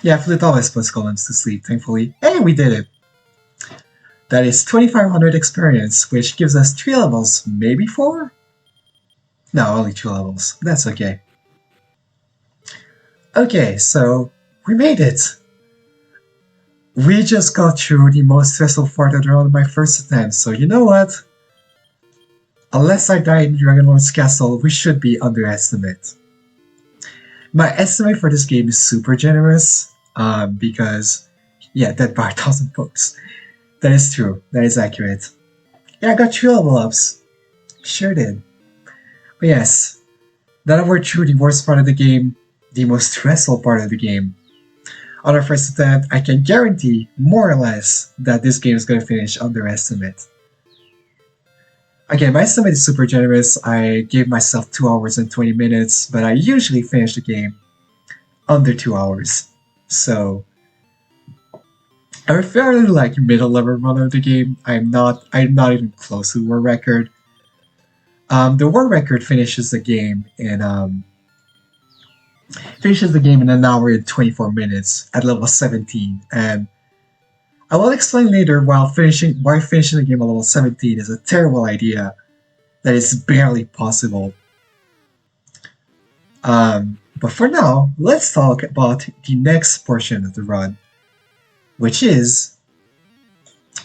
Yeah, Flute always puts golems to sleep, thankfully. Hey, we did it! That is 2500 experience, which gives us 3 levels, maybe 4? No, only 2 levels. That's okay. Okay, so we made it! We just got through the most stressful part of the run on my first attempt, so you know what? Unless I die in Dragonlord's castle, we should be underestimate. My estimate for this game is super generous, because, yeah, that bar 1000 books. That is true, that is accurate. Yeah, I got 3 level ups. Sure did. But yes, now that we're through the worst part of the game, the most stressful part of the game, on our first attempt, I can guarantee, more or less, that this game is going to finish underestimate. Again, my estimate is super generous. I gave myself 2 hours and 20 minutes, but I usually finish the game under 2 hours. So, I'm a fairly middle level runner of the game. I'm not even close to the world record. The world record finishes the game in an hour and 24 minutes at level 17, and I will explain later why finishing the game at level 17 is a terrible idea that is barely possible. But for now, let's talk about the next portion of the run, which is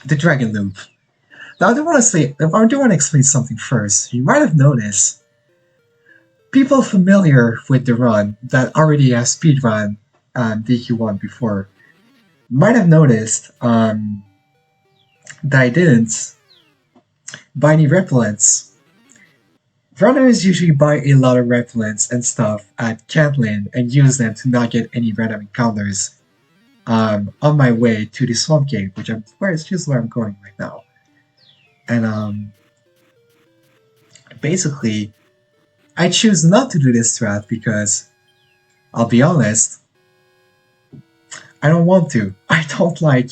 the Dragon Loop. Now I do want to explain something first. You might have noticed people familiar with the run that already have speedrun DQ1 before might have noticed that I didn't buy any repellents. Runners usually buy a lot of repellents and stuff at Catlin and use them to not get any random encounters on my way to the Swamp Cave, which is just where I'm going right now. And basically, I choose not to do this strat because, I'll be honest, I don't want to. I don't like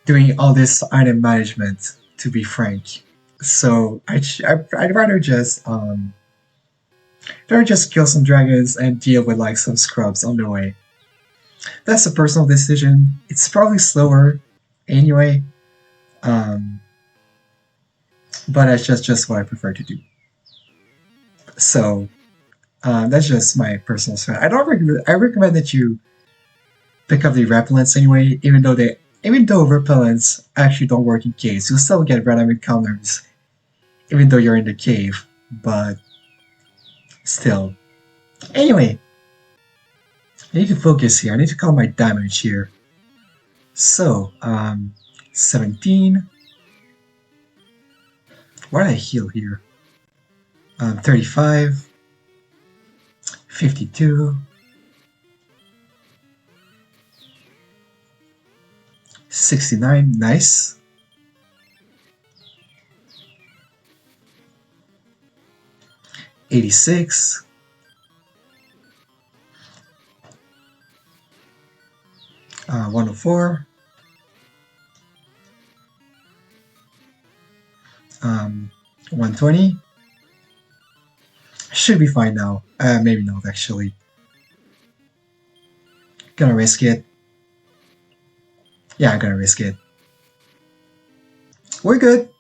doing all this item management, to be frank. So I'd rather just kill some dragons and deal with some scrubs on the way. That's a personal decision. It's probably slower anyway, but that's just what I prefer to do. So that's just my personal strat. I recommend that you pick up the repellents anyway, even though repellents actually don't work in caves. You'll still get random encounters even though you're in the cave, but still. Anyway, I need to focus here. I need to count my damage here. So, 17. Why did I heal here? 35. 52. 69. Nice. 86. 104. 120. Should be fine now. Maybe not actually. Gonna risk it. Yeah, I'm gonna risk it. We're good.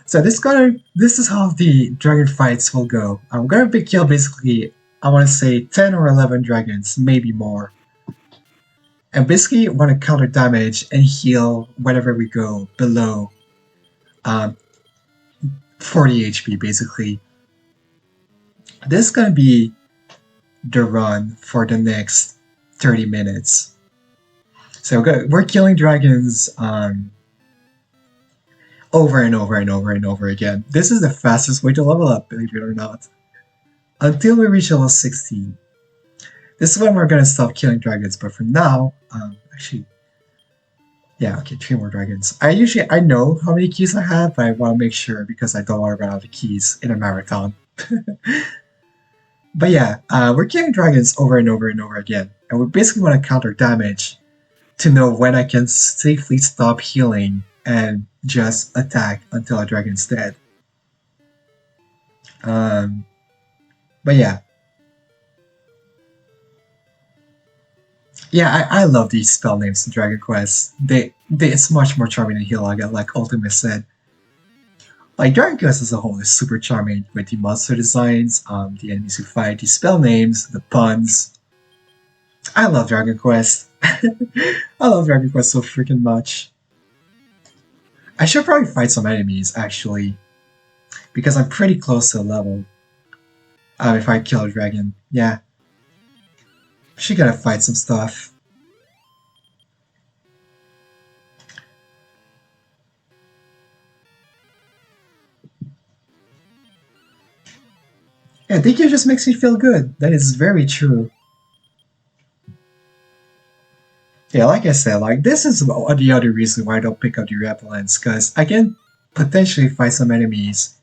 So this is how the dragon fights will go. I'm gonna kill basically, I want to say 10 or 11 dragons, maybe more. And basically want to counter damage and heal whenever we go below 40 HP basically. This is gonna be the run for the next 30 minutes. So we're killing dragons over and over and over and over again. This is the fastest way to level up, believe it or not. Until we reach level 16. This is when we're gonna stop killing dragons, but for now, actually, yeah, okay, 3 more dragons. I know how many keys I have, but I want to make sure because I don't want to run out of keys in a marathon. But yeah, we're killing dragons over and over and over again, and we basically want to counter damage to know when I can safely stop healing and just attack until a dragon's dead. But yeah. Yeah, I love these spell names in Dragon Quest. It's much more charming than Hilaga, like Ultima said. Like, Dragon Quest as a whole is super charming with the monster designs, the enemies who fight, the spell names, the puns. I love Dragon Quest. I love Dragon Quest so freaking much. I should probably fight some enemies, actually, because I'm pretty close to a level. If I kill a dragon, yeah. She gotta fight some stuff. Yeah, thank you just makes me feel good. That is very true. Yeah, like I said, like this is the other reason why I don't pick up the repellents, because I can potentially fight some enemies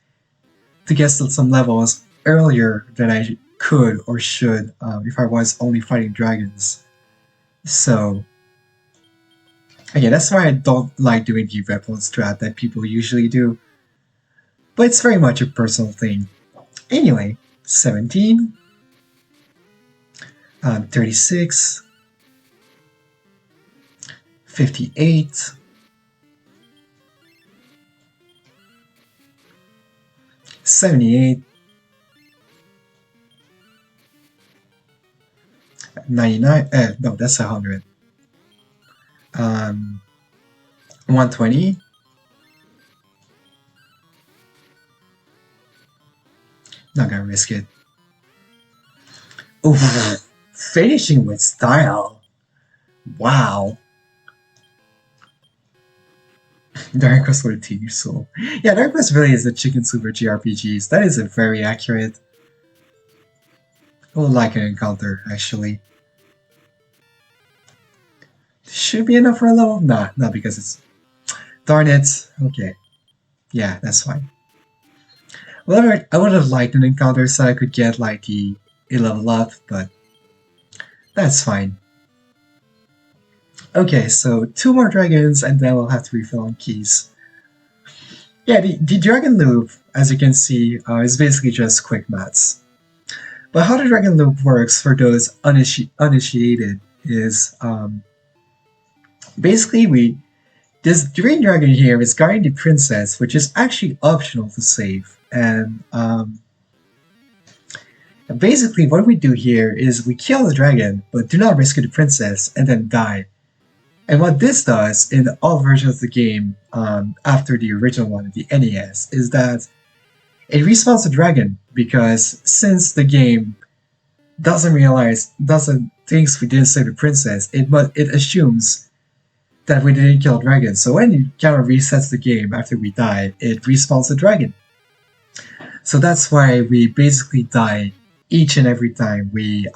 to get to some levels earlier than I could or should if I was only fighting dragons. So, again, that's why I don't like doing the repellent strat that people usually do. But it's very much a personal thing. Anyway, 17, 36, 58, 78, 99, no, that's 100. 120. Not gonna risk it. Ooh, finishing with style. Wow. Dragon Quest with a teenage soul. Yeah, Dragon Quest really is a chicken soup for JRPGs. That is a very accurate. I would like an encounter, actually. Should be enough for a level? Nah, not because it's... Darn it. Okay. Yeah, that's fine. Well, I would have liked an encounter so I could get like a level up, but that's fine. Okay, so 2 more dragons and then we'll have to refill on keys. Yeah, the dragon loop, as you can see, is basically just quick maths. But how the dragon loop works for those uninitiated is basically this green dragon here is guarding the princess, which is actually optional to save. And basically what we do here is we kill the dragon, but do not rescue the princess and then die. And what this does in all versions of the game after the original one, the NES, is that it respawns the dragon because since the game doesn't thinks we didn't save the princess, it assumes that we didn't kill a dragon. So when it kind of resets the game after we die, it respawns the dragon. So that's why we basically die each and every time we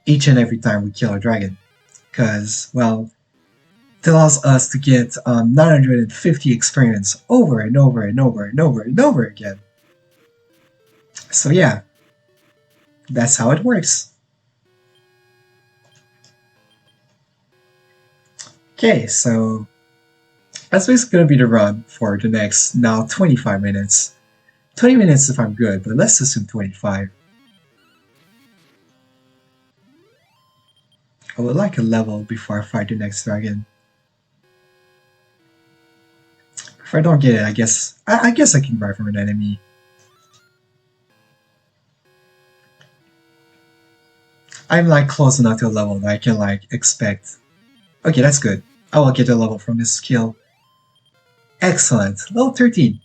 kill a dragon. Because, well, it allows us to get 950 experience over and over and over and over and over again. So yeah, that's how it works. Okay, so that's basically going to be the run for the next, now 25 minutes. 20 minutes if I'm good, but let's assume 25. I would like a level before I fight the next dragon. If I don't get it, I guess I can buy from an enemy. I'm like close enough to a level that I can like expect. Okay, that's good. I will get a level from this skill. Excellent. Level 13.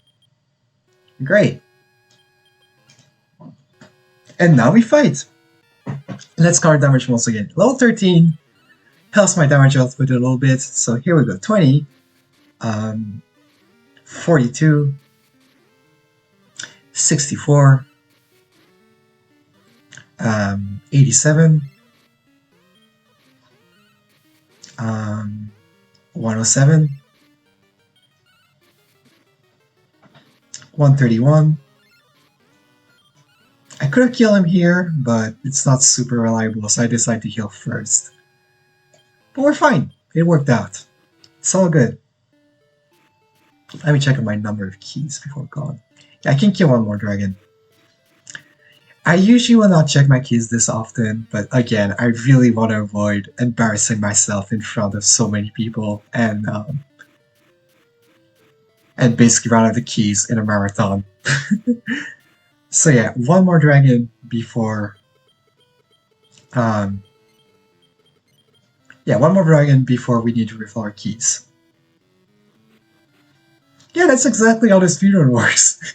Great. And now we fight. Let's cover damage once again. Level 13 helps my damage output a little bit. So here we go. 20, 42, 64, 87, 107, 131. I could have killed him here, but it's not super reliable, so I decided to heal first. But we're fine. It worked out. It's all good. Let me check on my number of keys before going. Yeah, I can kill one more dragon. I usually will not check my keys this often, but again, I really want to avoid embarrassing myself in front of so many people and basically run out of the keys in a marathon. So yeah, one more dragon before one more dragon before we need to refill our keys. Yeah, that's exactly how the speedrun works.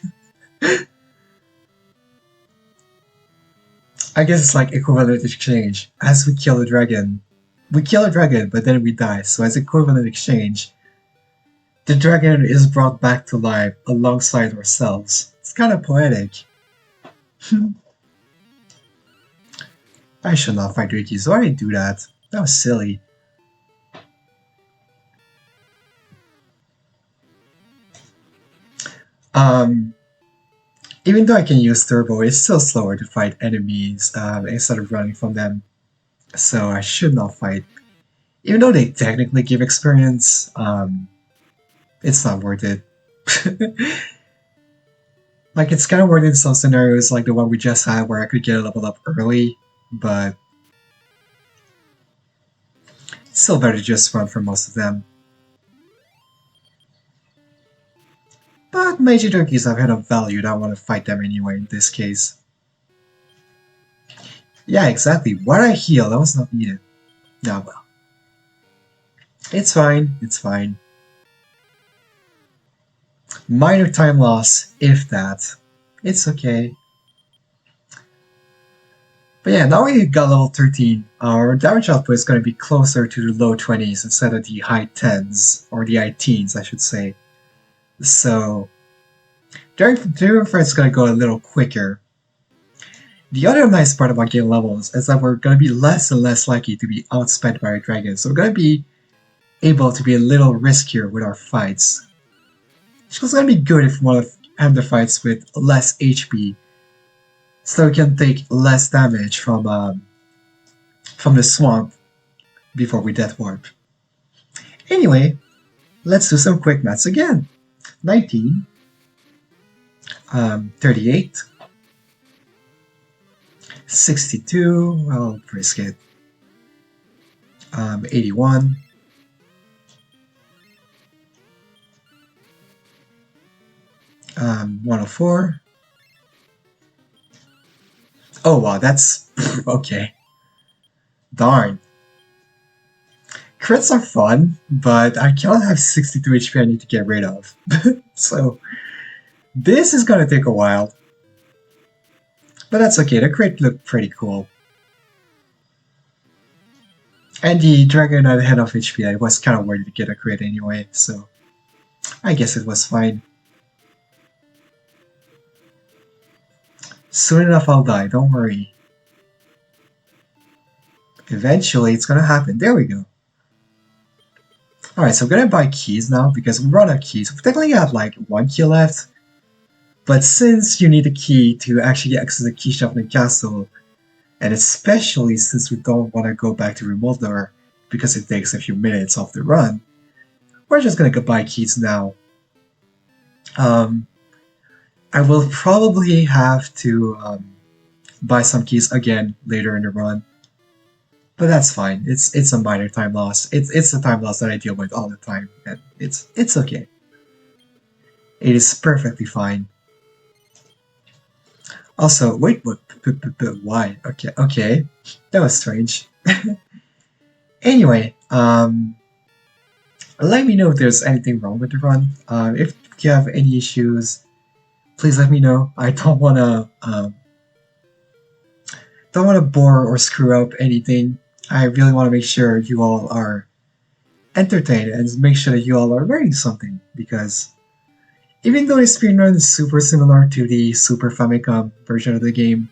I guess it's like equivalent exchange. As we kill a dragon, but then we die. So as equivalent exchange, the dragon is brought back to life alongside ourselves. It's kind of poetic. I should not fight Rikis. Why did I do that? That was silly. Even though I can use Turbo, it's still slower to fight enemies instead of running from them. So I should not fight. Even though they technically give experience, it's not worth it. Like, it's kind of worth it in some scenarios, like the one we just had where I could get a level up early, but it's still better to just run for most of them. But major turkeys have had a value, I want to fight them anyway in this case. Yeah, exactly. Why did I heal? That was not needed. No, well. It's fine, it's fine. Minor time loss, if that. It's okay. But yeah, now we got level 13. Our damage output is going to be closer to the low 20s instead of the high 10s, or the high teens, I should say. So, Daring Fight is going to go a little quicker. The other nice part about getting levels is that we're going to be less and less likely to be outspent by our dragons. So we're going to be able to be a little riskier with our fights. Which is going to be good if we want to end the fights with less HP. So we can take less damage from the swamp before we death warp. Anyway, let's do some quick maths again. 19, 38, 62, I'll risk it, 81, 104. Oh wow, that's okay. Darn. Crits are fun, but I cannot have 62 HP I need to get rid of. So, this is gonna take a while. But that's okay, the crit looked pretty cool. And the dragon had head of HP, I was kind of worried to get a crit anyway, so I guess it was fine. Soon enough I'll die, don't worry. Eventually it's gonna happen, there we go. Alright, so I'm gonna buy keys now, because we run out of keys. We technically have like 1 key left, but since you need a key to actually access the key shop in the castle, and especially since we don't want to go back to Remoldor because it takes a few minutes off the run, we're just gonna go buy keys now. I will probably have to buy some keys again later in the run, but that's fine. It's a minor time loss. It's a time loss that I deal with all the time, and it's okay. It is perfectly fine. Also, wait, what? Why? Okay, that was strange. Anyway, let me know if there's anything wrong with the run. If you have any issues, please let me know. I don't wanna bore or screw up anything. I really want to make sure you all are entertained and make sure that you all are learning something, because even though the speedrun is super similar to the Super Famicom version of the game,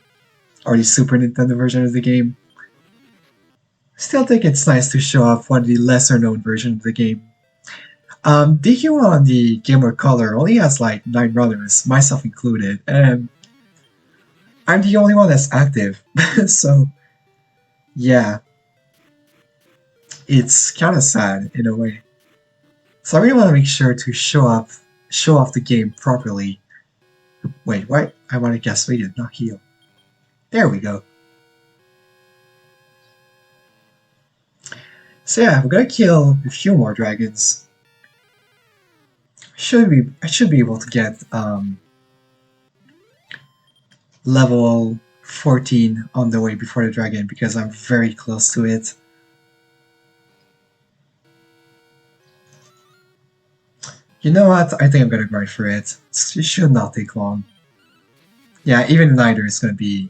or the Super Nintendo version of the game, I still think it's nice to show off one of the lesser known versions of the game. DQ on the Game Boy Color only has like 9 runners, myself included, and I'm the only one that's active, so yeah, it's kind of sad in a way. So I really want to make sure to show up show off the game properly. Wait, what? I want to guess rated, not heal. There we go. So yeah, we're gonna kill a few more dragons. I should be able to get level 14 on the way before the dragon because I'm very close to it. You know what? I think I'm gonna grind for it. It should not take long. Yeah, even neither is gonna be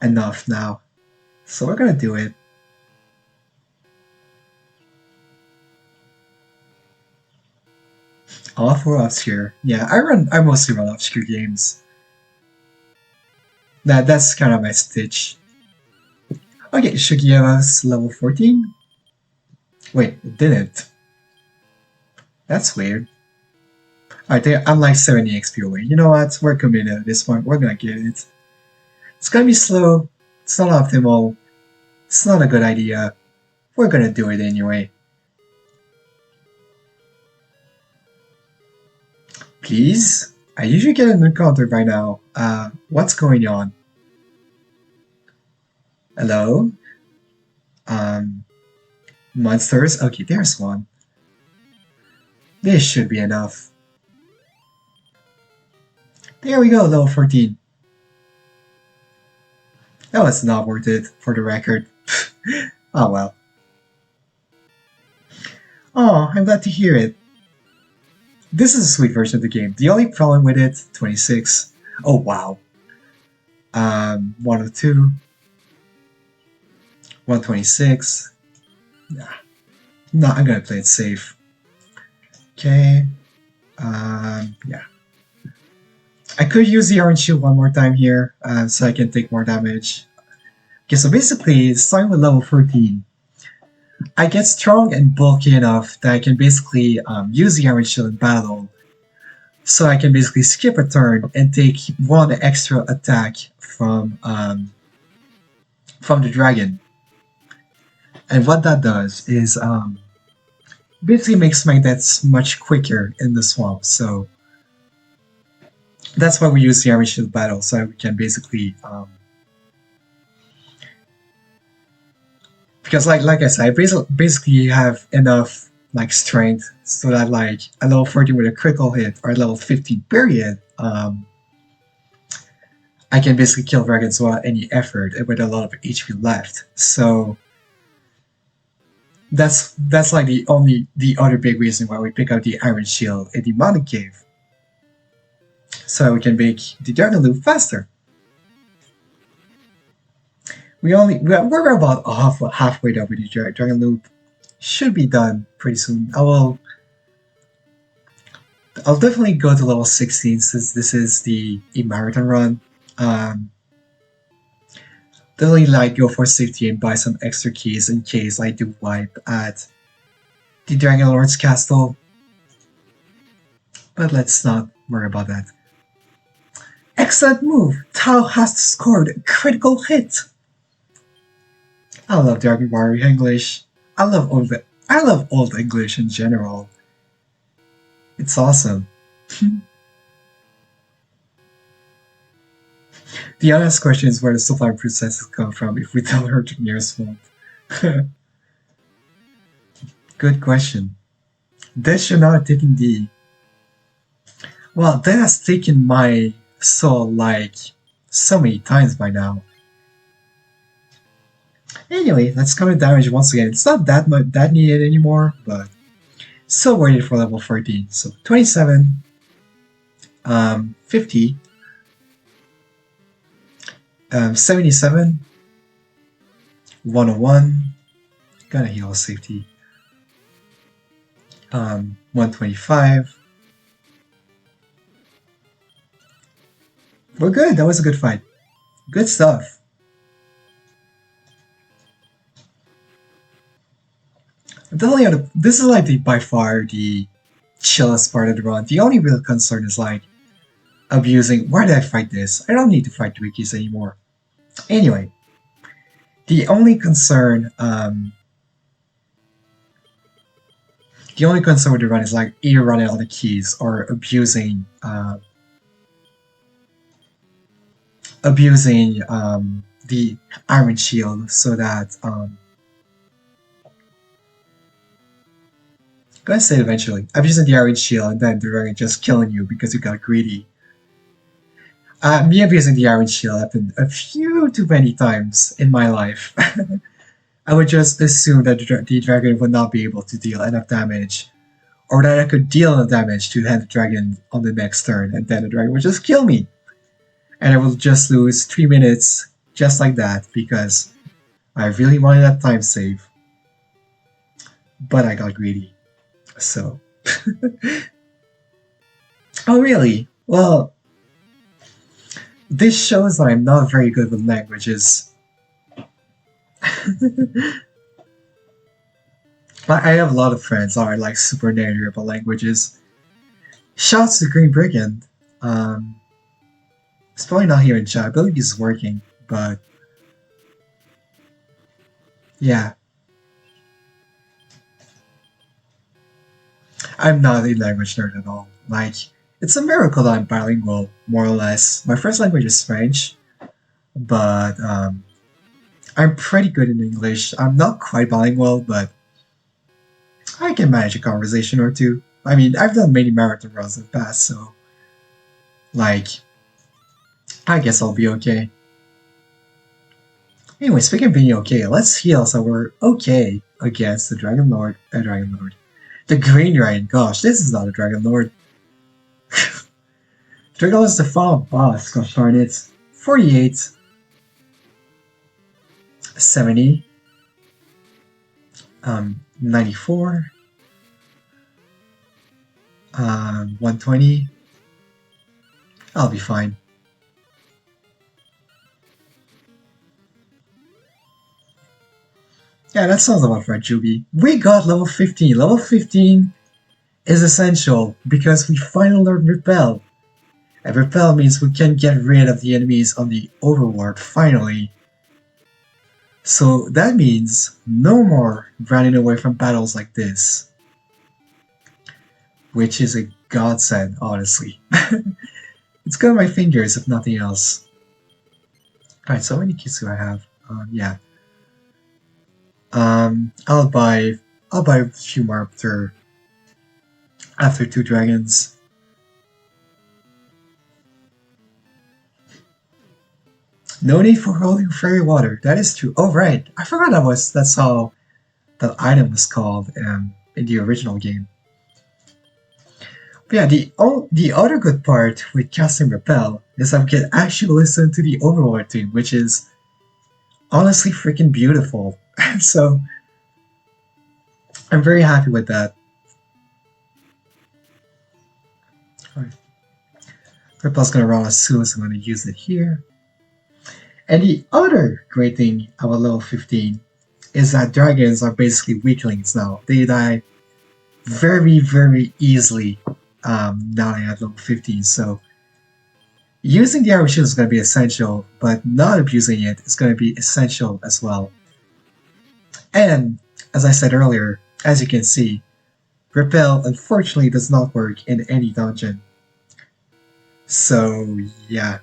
enough now. So we're gonna do it. All for obscure. Yeah, I mostly run obscure games. That's kind of my stitch. Okay, it should give us level 14. Wait, it didn't. That's weird. Alright, I'm like 70 XP away. You know what? We're committed at this point. We're gonna get it. It's gonna be slow. It's not optimal. It's not a good idea. We're gonna do it anyway. Please? I usually get an encounter by now. What's going on? Hello? Monsters? Okay, there's one. This should be enough. There we go, level 14. That was not worth it, for the record. Oh well. Oh, I'm glad to hear it. This is a sweet version of the game. The only problem with it, 26. Oh wow. 102. 126. Nah. No, I'm gonna play it safe. Okay. Yeah. I could use the orange shield one more time here, so I can take more damage. Okay, so basically, starting with level 14, I get strong and bulky enough that I can basically use the orange shield in battle, so I can basically skip a turn and take one extra attack from the dragon. And what that does is basically makes my deaths much quicker in the swamp. So that's why we use the orange shield battle, so we can basically because like I said, I basically have enough like strength so that like at level 14 with a critical hit or at level 15 period, I can basically kill dragons without any effort and with a lot of HP left. So that's like the other big reason why we pick up the iron shield in the mountain cave, so we can make the dragon loop faster. We're about halfway done with the dragon loop. Should be done pretty soon. I'll definitely go to level 16 since this is the marathon run. Definitely like go for safety and buy some extra keys in case I do wipe at the Dragon Lord's castle. But let's not worry about that. Excellent move! Tao has scored a critical hit! I love Dragon Warrior English. I love old English in general. It's awesome. The honest question is where the Sublime Princesses come from if we tell her to near swamp. Good question. This should not have taken D. Well, that has taken my soul like so many times by now. Anyway, let's comment damage once again. It's not that much that needed anymore, but still worth it for level 14. So 27, 50, 77, 101, gotta heal safety, 125. We're good, that was a good fight. Good stuff. This is like by far the chillest part of the run. The only real concern is like abusing. Why did I fight this? I don't need to fight Twinkies anymore. Anyway, the only concern The only concern with the run is like either running out of the keys or abusing the iron shield so that gonna say eventually abusing the iron shield and then the dragon just killing you because you got greedy. Me abusing the iron shield happened a few too many times in my life. I would just assume that the dragon would not be able to deal enough damage, or that I could deal enough damage to hit the dragon on the next turn, and then the dragon would just kill me. And I will just lose 3 minutes just like that because I really wanted that time save. But I got greedy. So. Oh, really? Well, this shows that I'm not very good with languages. I have a lot of friends that are like super native about languages. Shouts to Green Brigand. He's probably not here in chat. I believe he's working, but yeah. I'm not a language nerd at all. Like, it's a miracle that I'm bilingual, more or less. My first language is French, but I'm pretty good in English. I'm not quite bilingual, but I can manage a conversation or two. I mean, I've done many marathon runs in the past, so like, I guess I'll be okay. Anyway, speaking of being okay, let's heal so we're okay against the Dragon Lord. The Green Dragon. Gosh, this is not a Dragon Lord. Dragon Lord is the final boss. Gosh darn it. 48. 70. 94. 120. I'll be fine. Yeah, that sounds about right, Juby. We got level 15. Level 15 is essential because we finally learned Repel. And Repel means we can get rid of the enemies on the overworld, finally. So that means no more running away from battles like this. Which is a godsend, honestly. It's good on my fingers, if nothing else. Alright, so how many keys do I have? Yeah. I'll buy a few more after 2 dragons. No need for holding fairy water. That is true. Oh right, I forgot that's how that item was called in the original game. But yeah, the other good part with casting Repel is I can actually listen to the Overlord theme, which is honestly freaking beautiful. So I'm very happy with that. Alright. Repel's gonna run as soon as I'm gonna use it here. And the other great thing about level 15 is that dragons are basically weaklings now. They die very, very easily now at level 15. So using the Iron Shield is going to be essential, but not abusing it is going to be essential as well. And as I said earlier, as you can see, Repel unfortunately does not work in any dungeon. So yeah.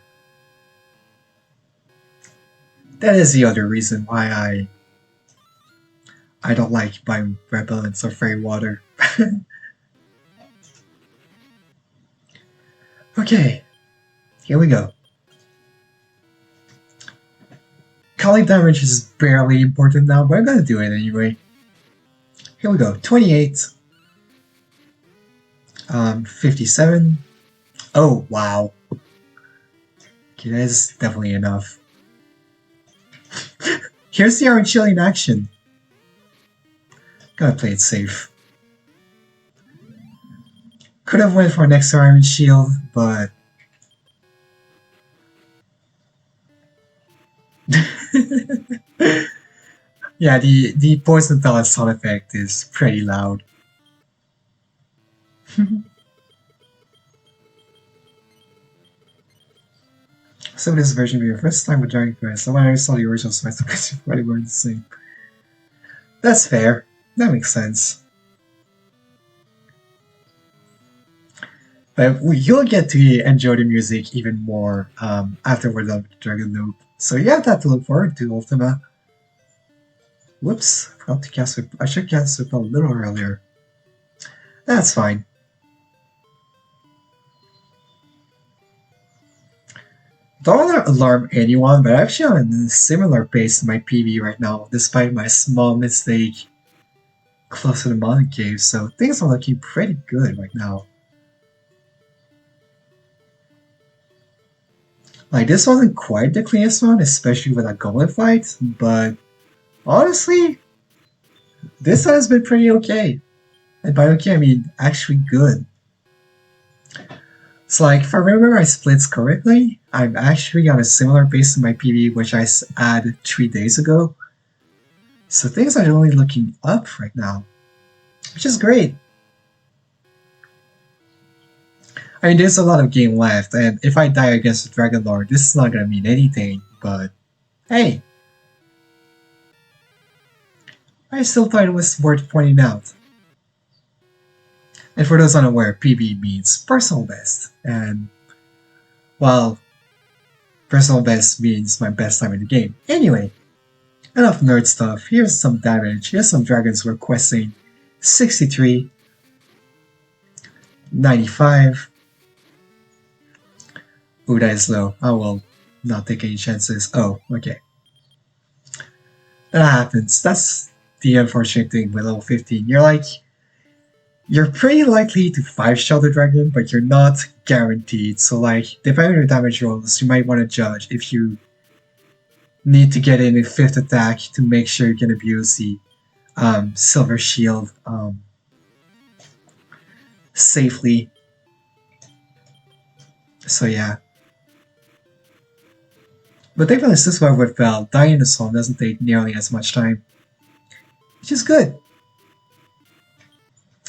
That is the other reason why I don't like buying repellents or fairy water. Okay, here we go. Calling damage is barely important now, but I'm gonna do it anyway. Here we go, 28. 57. Oh, wow. Okay, that is definitely enough. Here's the Iron Shield in action. Gotta play it safe. Could have went for an extra Iron Shield, but... yeah, the poison pellet sound effect is pretty loud. So this version will be your first time with Dragon Quest, so when I saw the original Smash Quest, you probably weren't the same. That's fair. That makes sense. But you'll get to enjoy the music even more after we're done with the Dragon Loop. So you have that to look forward to, Ultima. Whoops, forgot to cast Whip. I should cast Whip a little earlier. That's fine. Don't want to alarm anyone, but I'm actually on a similar pace to my PB right now, despite my small mistake close to the mountain cave, so things are looking pretty good right now. Like, this wasn't quite the cleanest one, especially with that golem fight, but honestly, this one has been pretty okay. And by okay, I mean actually good. So like, if I remember my splits correctly, I'm actually on a similar pace to my PB, which I added 3 days ago. So things are only looking up right now, which is great. I mean, there's a lot of game left, and if I die against the Dragon Lord, this is not gonna mean anything, but hey. I still thought it was worth pointing out. And for those unaware, PB means personal best, and well, personal best means my best time in the game. Anyway, enough nerd stuff. Here's some damage. Here's some dragons requesting 63, 95. Ooh, that is low. I will not take any chances. Oh, okay. That happens. That's the unfortunate thing with level 15. You're pretty likely to 5-shot the dragon, but you're not guaranteed. So like, depending on your damage rolls, you might want to judge if you need to get in a 5th attack to make sure you can abuse the silver shield safely. So yeah. But thankfully, this is where we fell. Dying in the storm doesn't take nearly as much time, which is good,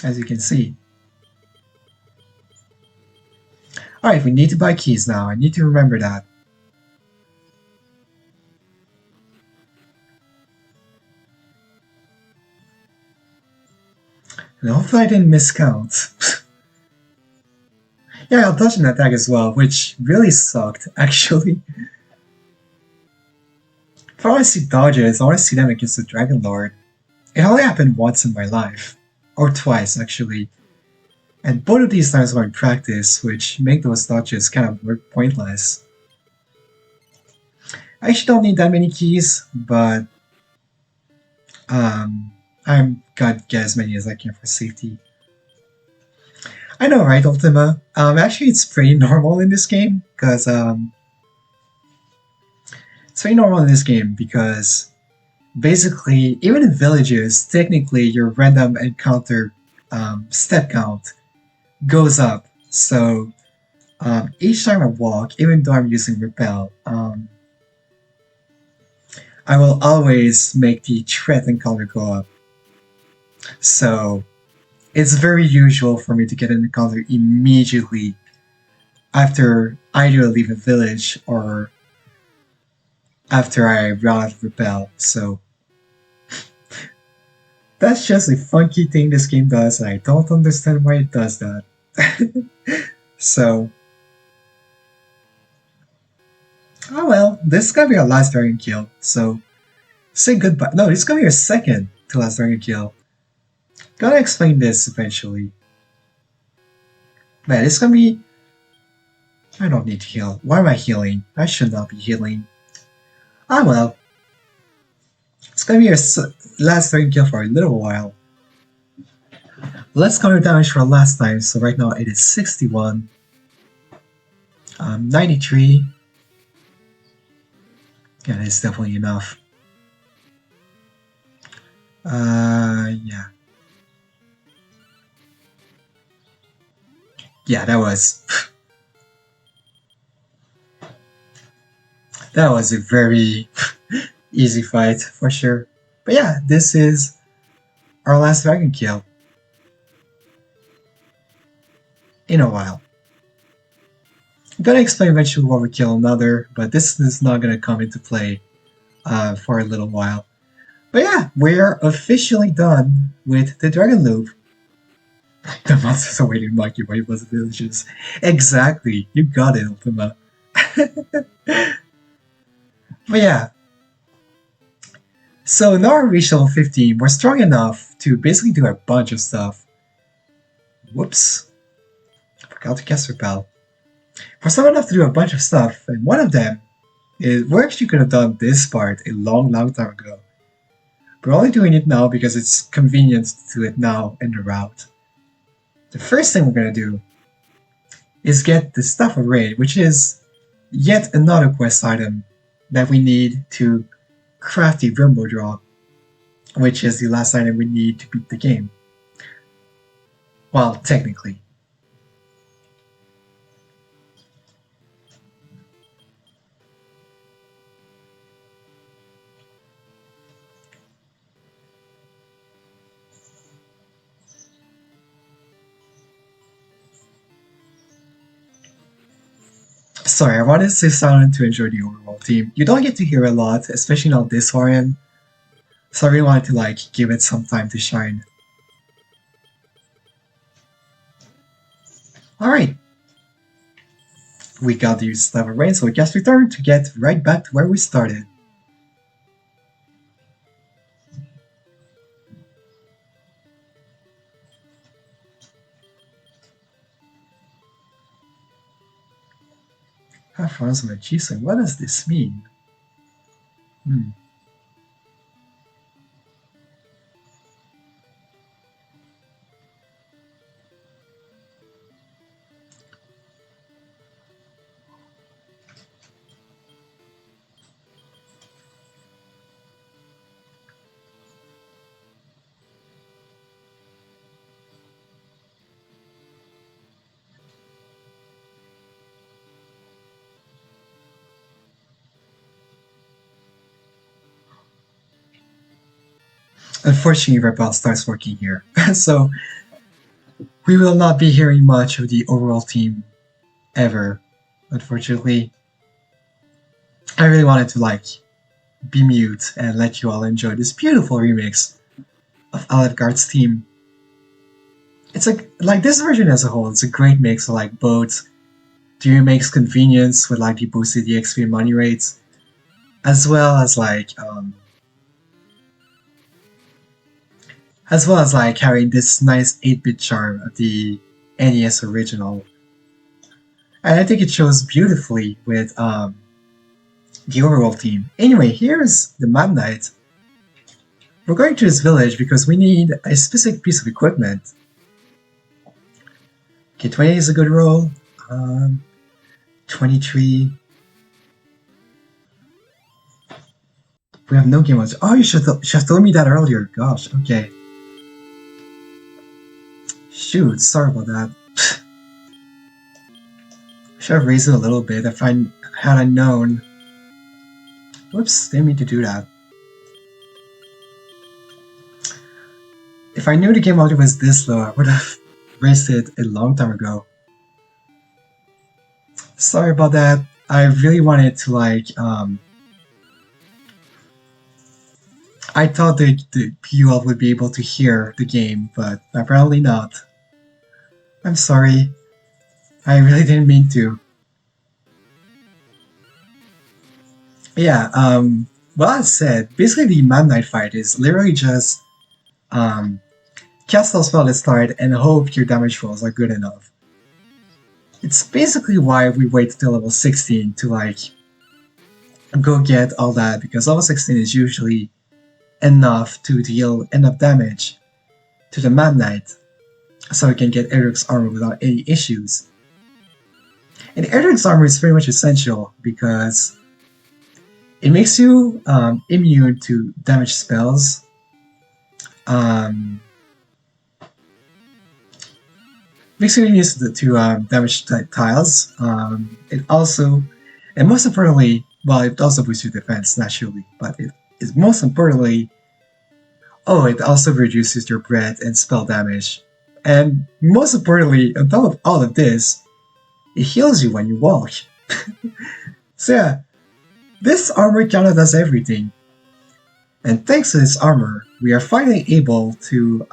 as you can see. Alright, we need to buy keys now. I need to remember that. And hopefully I didn't miscount. Yeah, I'll touch an attack as well, which really sucked, actually. If I want to see dodges, I want to see them against the Dragon Lord. It only happened once in my life. Or twice, actually. And both of these times were in practice, which make those dodges kind of pointless. I actually don't need that many keys, but I'm gonna get as many as I can for safety. I know, right, Ultima? Actually, it's pretty normal in this game, because it's pretty normal in this game because basically, even in villages, technically your random encounter step count goes up. So each time I walk, even though I'm using repel, I will always make the threat encounter go up. So it's very usual for me to get an encounter immediately after either I leave a village or after I run out of repel. So that's just a funky thing this game does, and I don't understand why it does that. So, oh well, this is gonna be our last dragon kill, so say goodbye. No, this is gonna be your second to last dragon kill. Gotta explain this eventually. Man, it's gonna be... I don't need to heal. Why am I healing? I should not be healing. Ah well. It's gonna be your last dragon kill for a little while. Let's counter damage for last time. So right now it is 61. 93. Yeah, that's definitely enough. Yeah. Yeah, that was... that was a very easy fight, for sure. But yeah, this is our last dragon kill. In a while. I'm gonna explain eventually why we kill another, but this is not gonna come into play for a little while. But yeah, we're officially done with the Dragon Loop. The monsters are waiting like you white blessed villages. Exactly. You got it, Ultima. But yeah, so now we reached level 15. We're strong enough to basically do a bunch of stuff. Whoops. I forgot to cast Repel. We're strong enough to do a bunch of stuff, and one of them is we actually could have done this part a long, long time ago. We're only doing it now because it's convenient to do it now in the route. The first thing we're going to do is get the Stuff Array, which is yet another quest item that we need to craft the Rainbow Draw, which is the last item we need to beat the game. Well, technically. Sorry, I wanted to stay silent to enjoy the overall theme. You don't get to hear a lot, especially not this variant, so I really wanted to give it some time to shine. Alright. We got the Stuff Array, so we just return to get right back to where we started. Have fun with my G-Swing. What does this mean? Unfortunately, Repel starts working here, so we will not be hearing much of the overall team ever, unfortunately. I really wanted to be mute and let you all enjoy this beautiful remix of Alefgard's theme. It's like this version as a whole, it's a great mix of both the remix convenience with the boosted EXP and money rates, as well as having this nice 8-bit charm of the NES original. And I think it shows beautifully with the overall team. Anyway, here's the Mad Knight. We're going to this village because we need a specific piece of equipment. Okay, 20 is a good roll. 23. We have no game modes. Oh, you should have told me that earlier. Gosh, okay. Shoot, sorry about that. Should have raised it a little bit if had I known. Whoops, didn't mean to do that. If I knew the game audio was this low, I would have raised it a long time ago. Sorry about that. I really wanted to I thought that you all would be able to hear the game, but apparently not. I'm sorry. I really didn't mean to. Yeah, well as said, basically the Mad Knight fight is literally just cast a spell at the start and hope your damage rolls are good enough. It's basically why we wait till level 16 to go get all that, because level 16 is usually enough to deal enough damage to the Mad Knight so we can get Eric's armor without any issues. And Eric's armor is pretty much essential because it makes you immune to damage spells. Makes you immune to damage tiles. It also, and most importantly, well, it also boosts your defense naturally, but it is most importantly, it also reduces your breath and spell damage. And most importantly, on top of all of this, it heals you when you walk. So yeah, this armor kinda does everything. And thanks to this armor, we are finally able to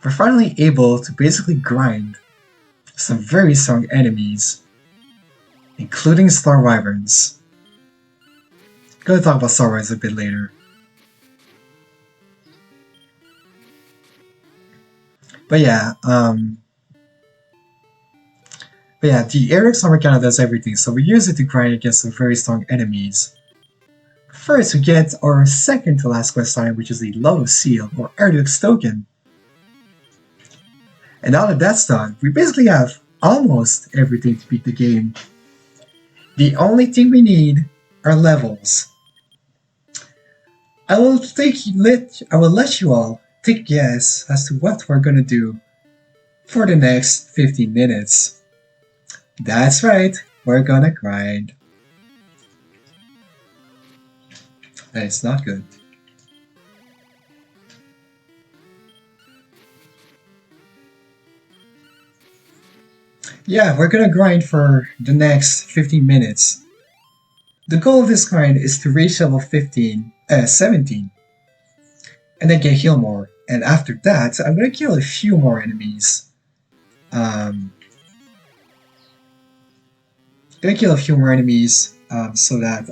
we're finally able to basically grind some very strong enemies, including Star Wyverns. Gonna talk about Star Wyverns a bit later. But yeah, the Aeric Summer kind of does everything, so we use it to grind against some very strong enemies. First, we get our second to last quest line, which is the Lotus Seal, or Erduk's Token. And now that that's done, we basically have almost everything to beat the game. The only thing we need are levels. I will let you all take a guess as to what we're gonna do for the next 15 minutes. That's right, we're gonna grind. That is not good. Yeah, we're gonna grind for the next 15 minutes. The goal of this grind is to reach level 17, and then get heal more. And after that, I'm gonna kill a few more enemies. So that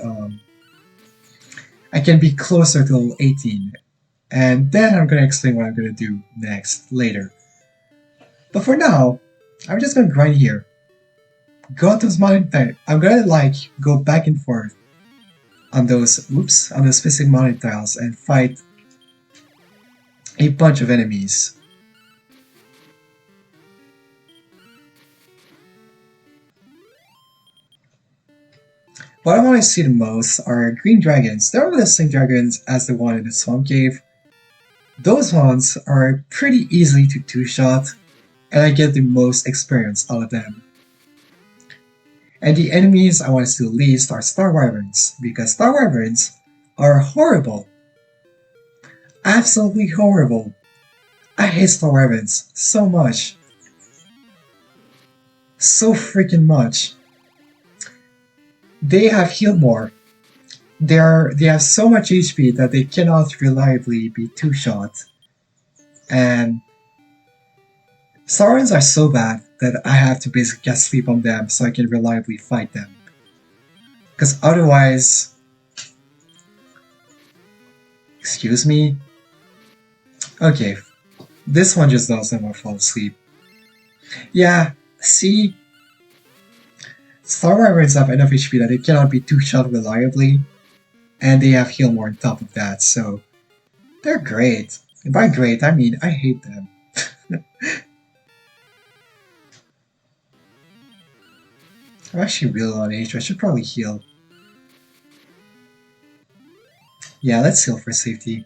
I can be closer to level 18. And then I'm gonna explain what I'm gonna do next, later. But for now, I'm just gonna grind here. Go on those mountain. I'm gonna go back and forth on those specific mountain tiles and fight a bunch of enemies. What I want to see the most are green dragons. They're the same dragons as the one in the swamp cave. Those ones are pretty easily to two-shot, and I get the most experience out of them. And the enemies I want to see the least are Star Wyverns, because Star Wyverns are horrible. Absolutely horrible. I hate Star Wyverns so much. So freaking much. They have healed more. They have so much HP that they cannot reliably be two-shot. And Star Wyverns are so bad that I have to basically get sleep on them so I can reliably fight them. Because otherwise... Excuse me? Okay, this one just doesn't want to fall asleep. Yeah, see? Star Wyverns have enough HP that they cannot be two-shot reliably, and they have heal more on top of that, so they're great. And by great, I mean I hate them. I'm actually real on HP, I should probably heal. Yeah, let's heal for safety.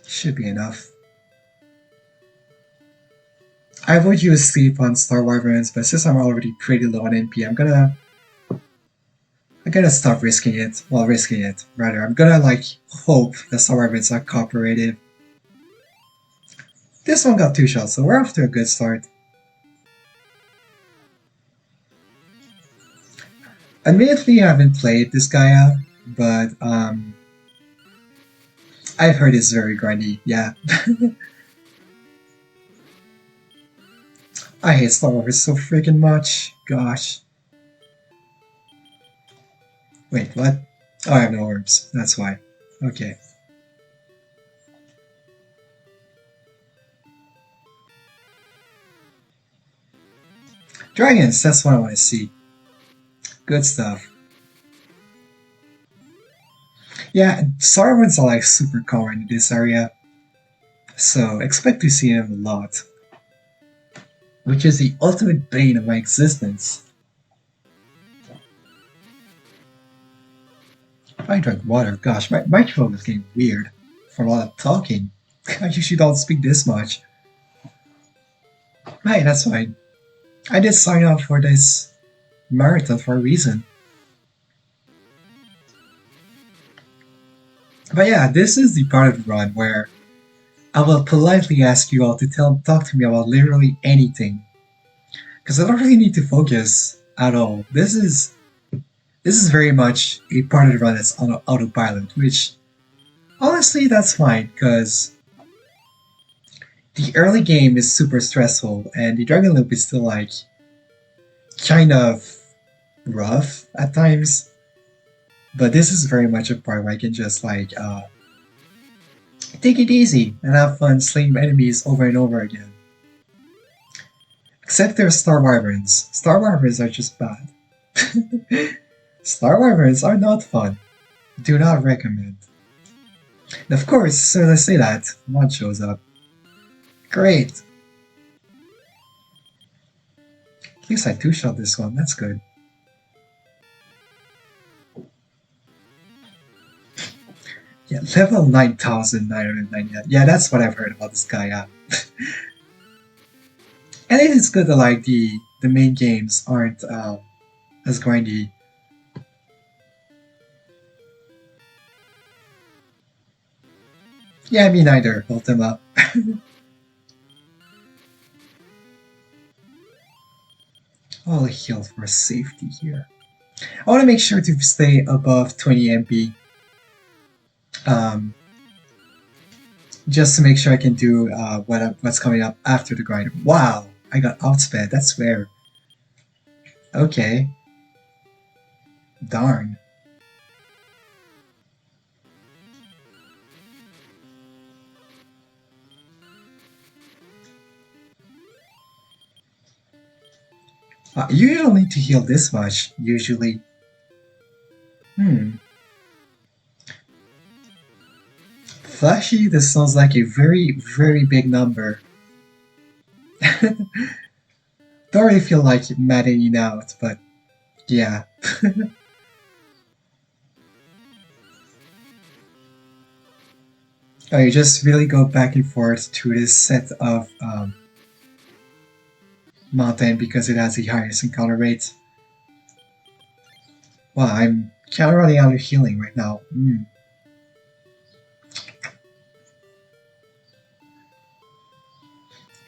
Should be enough. I would use sleep on Star Wyverns, but since I'm already pretty low on NP, I'm gonna stop risking it. Well, risking it, rather. I'm gonna, hope that Star Wyverns are cooperative. This one got 2 shots, so we're off to a good start. Admittedly, I haven't played this guy out, but, I've heard it's very grindy, yeah. I hate Star Wars so freaking much. Gosh. Wait, what? Oh, I have no orbs. That's why. Okay. Dragons, that's what I want to see. Good stuff. Yeah, Star Wars are super common in this area, so expect to see them a lot. Which is the ultimate bane of my existence. If I drank water, gosh, my throat is getting weird from all that talking. I usually don't speak this much. Hey, that's fine. I did sign up for this marathon for a reason. But yeah, this is the part of the run where I will politely ask you all to talk to me about literally anything. Because I don't really need to focus at all. This is very much a part of the run that's on autopilot, which Honestly, that's fine, because the early game is super stressful, and the Dragon Loop is still like kind of rough at times. But this is very much a part where I can just like take it easy and have fun slaying enemies over and over again. Except there's Star Wyverns. Star Wyverns are just bad. Star Wyverns are not fun. Do not recommend. And of course, as soon as I say that, one shows up. Great! At least I two-shot this one, that's good. Yeah, level 9,999. Yeah, that's what I've heard about this guy, yeah. And it is good that like the main games aren't as grindy. Yeah, me neither, Ultima. I'll heal for safety here. I want to make sure to stay above 20 MP. Just to make sure I can do what's coming up after the grind. Wow, I got outsped, that's rare. Okay. Darn. You don't need to heal this much, usually. Flashy, this sounds like a very, very big number. Don't really feel like maddening out, but yeah. Oh, you just really go back and forth through this set of mountain because it has the highest encounter rate. Wow, I'm kind of running out of healing right now.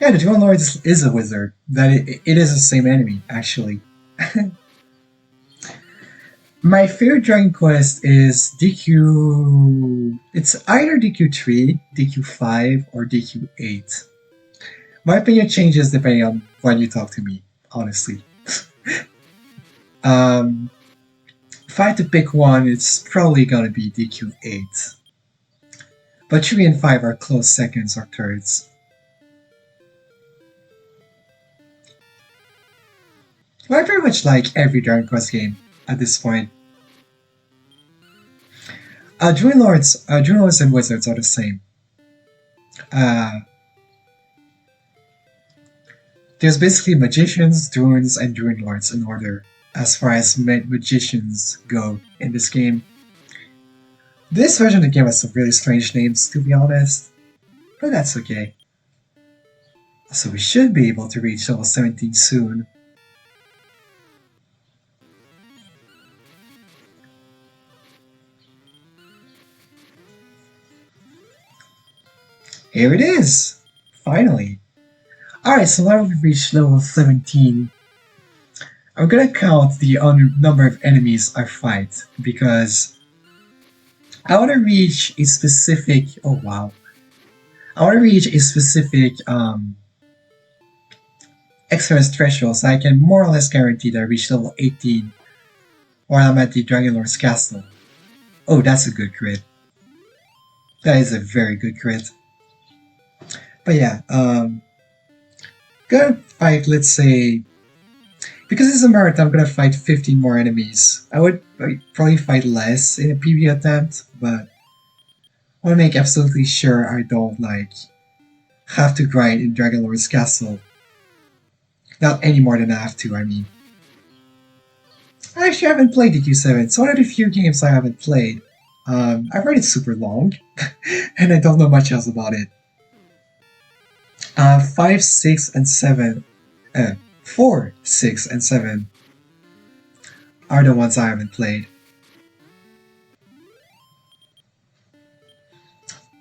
Yeah, the Dual Lord is a wizard. That it is the same enemy, actually. My favorite Dragon Quest is DQ... It's either DQ3, DQ5, or DQ8. My opinion changes depending on when you talk to me, honestly. If I had to pick one, it's probably gonna be DQ8. But 3 and 5 are close seconds or thirds. Well, I pretty much like every Dragon Quest game at this point. Druid Lords and Wizards are the same. There's basically Magicians, Druids, and Druid Lords in order, as far as Magicians go in this game. This version of the game has some really strange names, to be honest, but that's okay. So we should be able to reach level 17 soon. Here it is! Finally! Alright, so now we've reached level 17. I'm gonna count the number of enemies I fight, because I want to reach a specific... Oh wow. I want to reach a specific experience threshold so I can more or less guarantee that I reach level 18 while I'm at the Dragon Lord's castle. Oh, that's a good crit. That is a very good crit. But yeah, gonna fight, let's say, because it's a marathon, I'm gonna fight 15 more enemies. I would probably fight less in a PB attempt, but I want to make absolutely sure I don't, like, have to grind in Dragon Lord's castle. Not any more than I have to, I mean. I actually haven't played DQ7. It's one of the few games I haven't played. I've heard it's super long, and I don't know much else about it. 5, 6, and 7, 4, 6, and 7 are the ones I haven't played.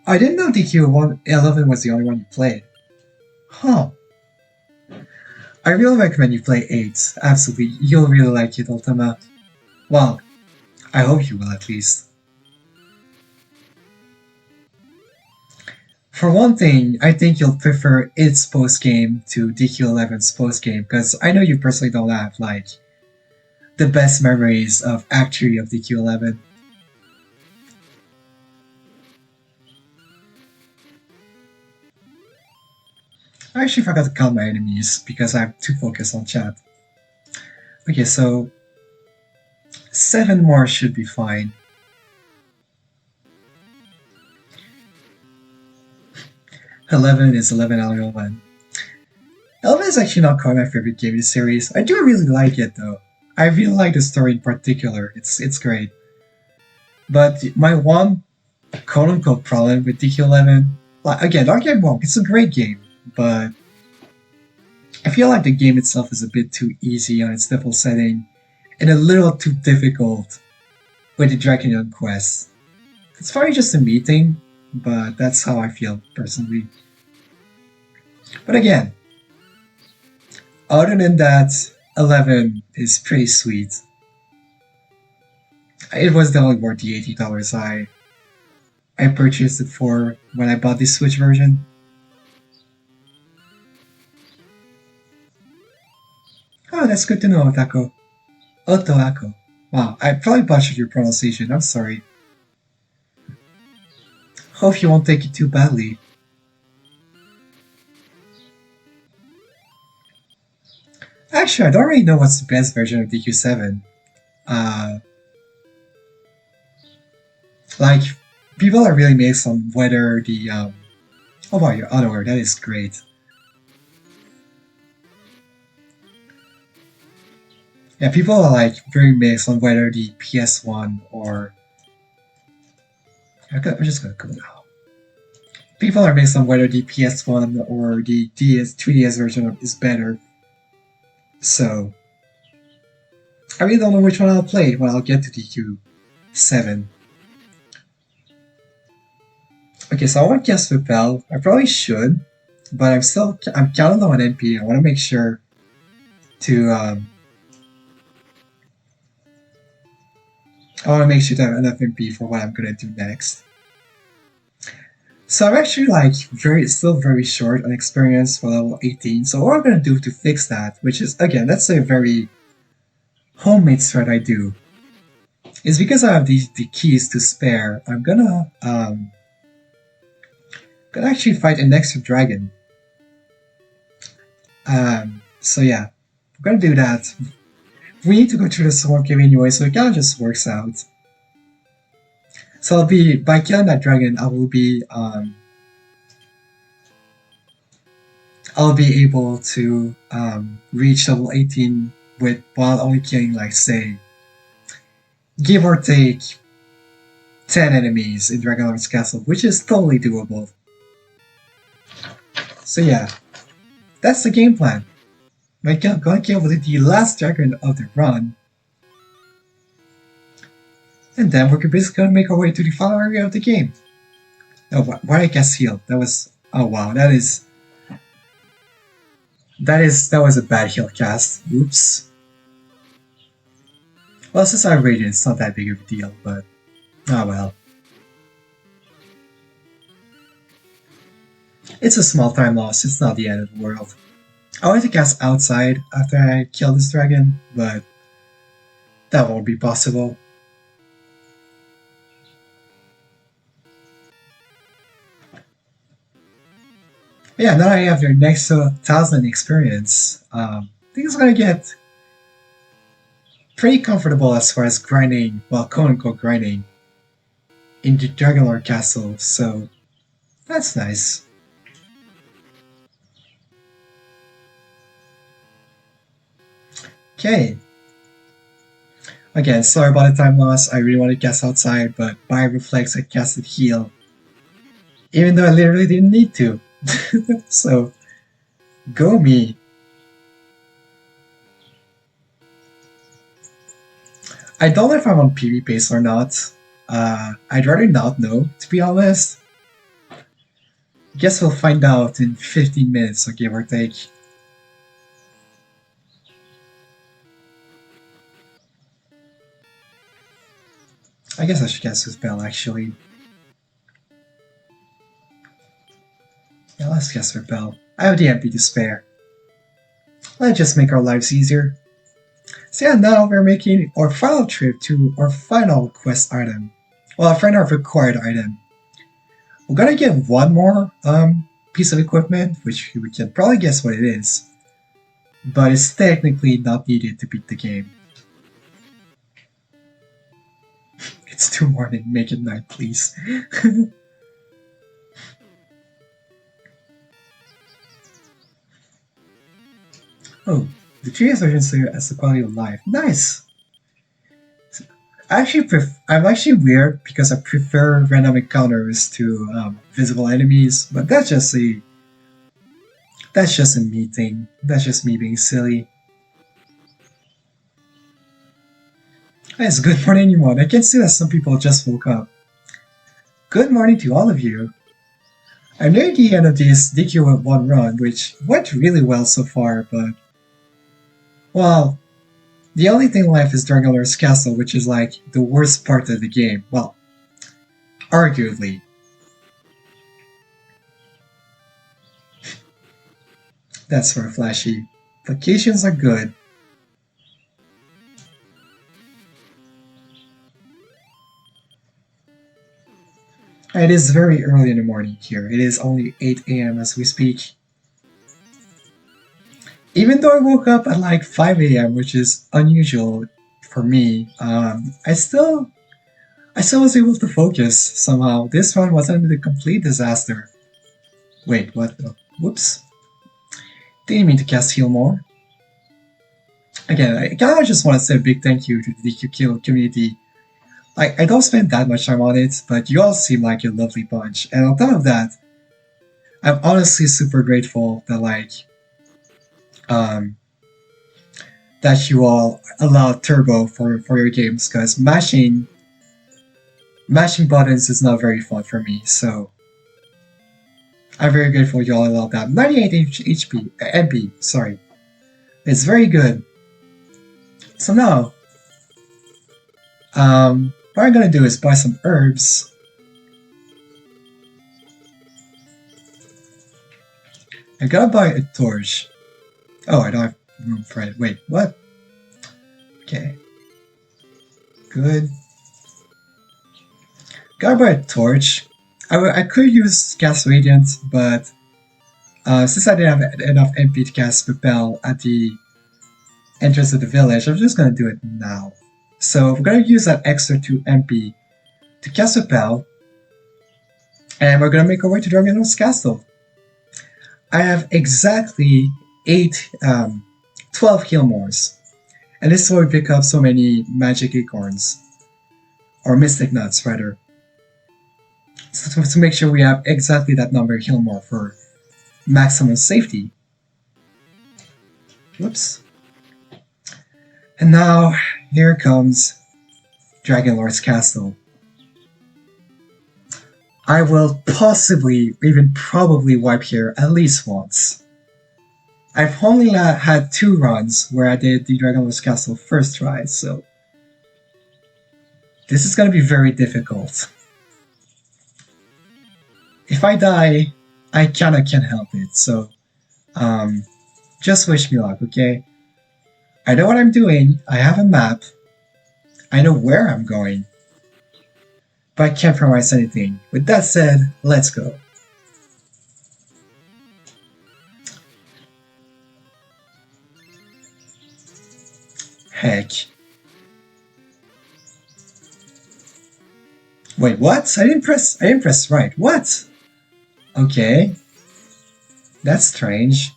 I didn't know DQ11 was the only one you played. Huh. I really recommend you play 8. Absolutely, you'll really like it, Ultima. Well, I hope you will at least. For one thing, I think you'll prefer its post game to DQ11's post game because I know you personally don't have like the best memories of Act 3 of DQ11. I actually forgot to count my enemies because I'm too focused on chat. Okay, so 7 more should be fine. 11 is 11 out of 11. 11 is actually not quite my favorite game in the series. I do really like it though. I really like the story in particular. It's great. But my one quote-unquote problem with DQ11, like, again, don't get me wrong, it's a great game, but I feel like the game itself is a bit too easy on its default setting and a little too difficult with the Draconian quest. It's probably just a me thing, but that's how I feel personally. But again, other than that, 11 is pretty sweet. It was definitely worth the $80 I purchased it for when I bought the Switch version. Oh, that's good to know, Otako. Otoako. Wow, I probably butchered your pronunciation, I'm sorry. Hope you won't take it too badly. Actually, I don't really know what's the best version of DQ7. Like, people are really mixed on whether the, oh wow, your auto that is great. Yeah, people are like very mixed on whether the PS1 or... I'm just gonna go now. People are mixed on whether the PS1 or the 3DS version is better. So, I really don't know which one I'll play when I'll get to DQ7. Okay, so I want to guess Repel. I probably should, but I'm counting on an NP. I want to make sure to, I want to make sure to have enough MP for what I'm gonna do next. So I'm actually like still very short on experience for level 18. So what I'm gonna do to fix that, which is again, that's a very homemade strat I do, is because I have the keys to spare. I'm gonna actually fight an extra dragon. So yeah, I'm gonna do that. We need to go through the sword game anyway, so it kind of just works out. So I'll be, by killing that dragon, I'll be able to reach level 18 while only killing, like, say, give or take 10 enemies in Dragonlord's Castle, which is totally doable. So yeah, that's the game plan. We're gonna kill the last dragon of the run, and then we're basically gonna make our way to the final area of the game. Oh, why I guess heal? That was, oh wow, that was a bad heal cast. Oops. Well, since I rated, it's not that big of a deal, but oh well. It's a small time loss, it's not the end of the world. I wanted to cast outside after I kill this dragon, but that won't be possible. But yeah, now I have their next 1,000 experience. Things are gonna get pretty comfortable as far as grinding, well, quote-unquote grinding, in the Dragonlord Castle, so that's nice. Okay. Again, sorry about the time loss. I really want to cast outside, but by reflex I casted heal. Even though I literally didn't need to. So, go me. I don't know if I'm on PB pace or not. I'd rather not know, to be honest. Guess we'll find out in 15 minutes, or give or take. I guess I should cast this spell, actually. Yeah, let's guess Repel. I have the MP to spare. Let's just make our lives easier. So yeah, now we're making our final trip to our final quest item. Well, our final required item. We're gonna get one more piece of equipment, which we can probably guess what it is. But it's technically not needed to beat the game. It's 2 morning, make it night, please. Oh, the tree is urgency as the quality of life. Nice! I'm actually weird because I prefer random encounters to visible enemies, but that's just a me thing. That's just me being silly. It's good morning, everyone. I can see that some people just woke up. Good morning to all of you. I'm near the end of this DQ1 run, which went really well so far, but well, the only thing left is Dragonlord's Castle, which is like the worst part of the game. Well, arguably. That's sort of flashy. Vacations are good. It is very early in the morning here. It is only 8 a.m. as we speak. Even though I woke up at like 5 a.m., which is unusual for me, I still was able to focus somehow. This one wasn't a complete disaster. Wait, what? Oh, whoops. Didn't mean to cast Heal more. Again, I kind of just want to say a big thank you to the DQ community. Like, I don't spend that much time on it, but you all seem like a lovely bunch. And on top of that, I'm honestly super grateful that that you all allow turbo for your games, because mashing buttons is not very fun for me, so I'm very grateful you all allowed that. 98 HP, MP, sorry. It's very good. So now, what I'm gonna do is buy some herbs. I gotta buy a torch. Oh, I don't have room for it. Wait, what? Okay. Good. Gotta buy a torch. I could use Cast Radiant, but since I didn't have enough MP to cast Repel at the entrance of the village, I'm just gonna do it now. So we're gonna use that extra 2 MP to cast Repel, and we're gonna make our way to Dragonlord's Castle. I have exactly 12 Healmores, and this is why we pick up so many magic acorns, or mystic nuts rather, so to make sure we have exactly that number of Healmore for maximum safety. Whoops. And now, here comes Dragonlord's Castle. I will possibly, even probably wipe here at least once. I've only had 2 runs where I did the Dragonlord's Castle first try, so this is gonna be very difficult. If I die, I kinda can't help it, so just wish me luck, okay? I know what I'm doing, I have a map, I know where I'm going, but I can't promise anything. With that said, let's go. Heck. Wait, what? I didn't press right. What? Okay. That's strange.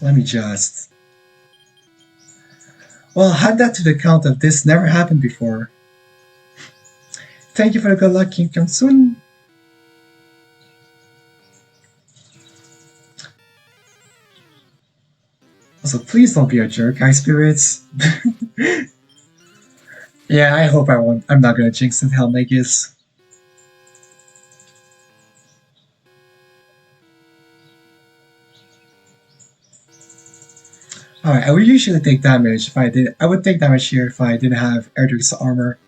Let me just... Well, add that to the count of this never happened before. Thank you for the good luck, King Kansun. Also, please don't be a jerk, High Spirits. Yeah, I hope I won't. I'm not gonna jinx it, Hellmagus. Alright, I would usually take damage if I did. I would take damage here if I didn't have Erdrick's armor.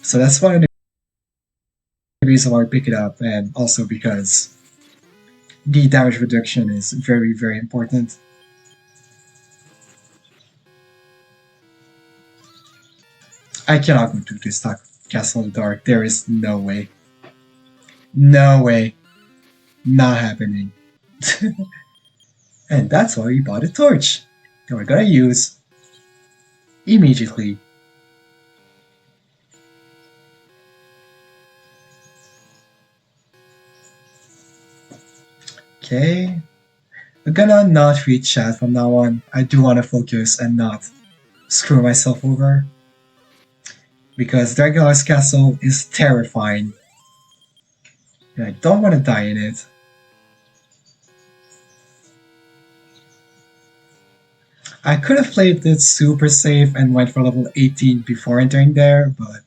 So that's why I'm gonna reason why I pick it up, and also because the damage reduction is very, very important. I cannot go to this castle in the dark. There is no way. No way. Not happening. And that's why we bought a torch that we're gonna use immediately. Okay. I'm gonna not read chat from now on. I do want to focus and not screw myself over. Because Dragonlord's Castle is terrifying. And I don't want to die in it. I could have played it super safe and went for level 18 before entering there, but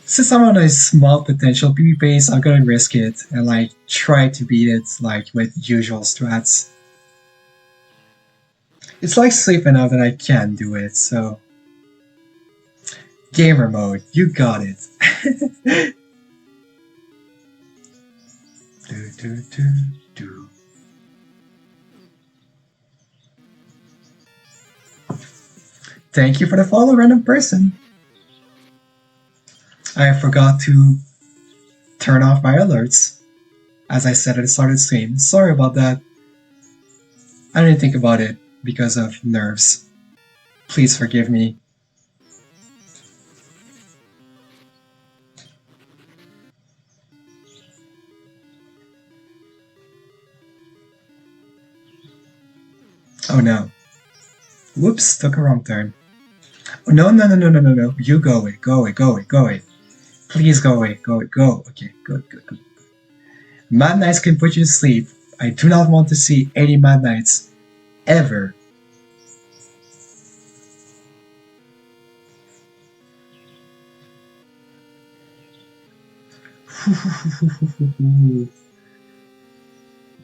since I'm on a small potential PvP base, I'm gonna risk it and like try to beat it like with usual strats. It's like safe enough that I can do it, so gamer mode, you got it. do, do, do, do. Thank you for the follow, random person. I forgot to turn off my alerts, as I said at the start of the stream. Sorry about that. I didn't think about it because of nerves. Please forgive me. Oh no. Whoops, took a wrong turn. Oh, no, no, no, no, no, no, no. You go away, go away, go away, go away. Please go away, go away, go. Okay, good, good, good. Mad Knights can put you to sleep. I do not want to see any Mad Knights ever.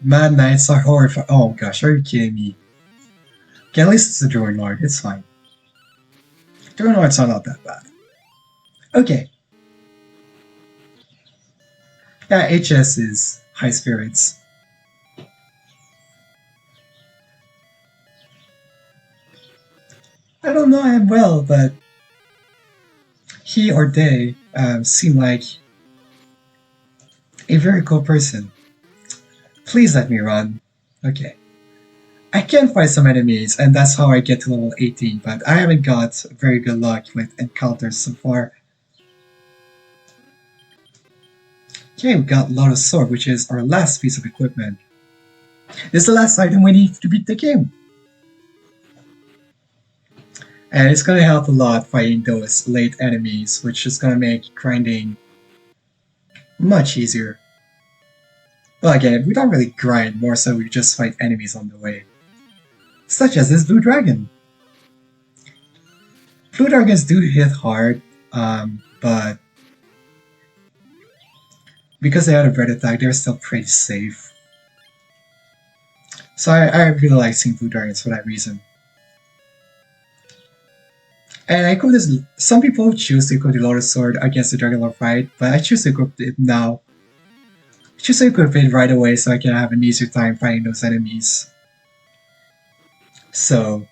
Mad Knights are horrifying. Oh gosh, are you kidding me? Okay, at least it's a Druid Lord, it's fine. Druid Lords are not that bad. Okay. Yeah, HS is high spirits. I don't know him well, but he or they seem like a very cool person. Please let me run. Okay. I can fight some enemies, and that's how I get to level 18, but I haven't got very good luck with encounters so far. Okay, we got Lotus Sword, which is our last piece of equipment. This is the last item we need to beat the game. And it's gonna help a lot fighting those late enemies, which is gonna make grinding much easier. Well, again, we don't really grind, more so we just fight enemies on the way. Such as this Blue Dragon. Blue Dragons do hit hard, but because they had a bread attack, they're still pretty safe. So I really like seeing Blue Dragons for that reason. And I equip this. Some people choose to equip the Lotus Sword against the Dragonlord fight, but I choose to equip it now. I choose to equip it right away so I can have an easier time fighting those enemies. So,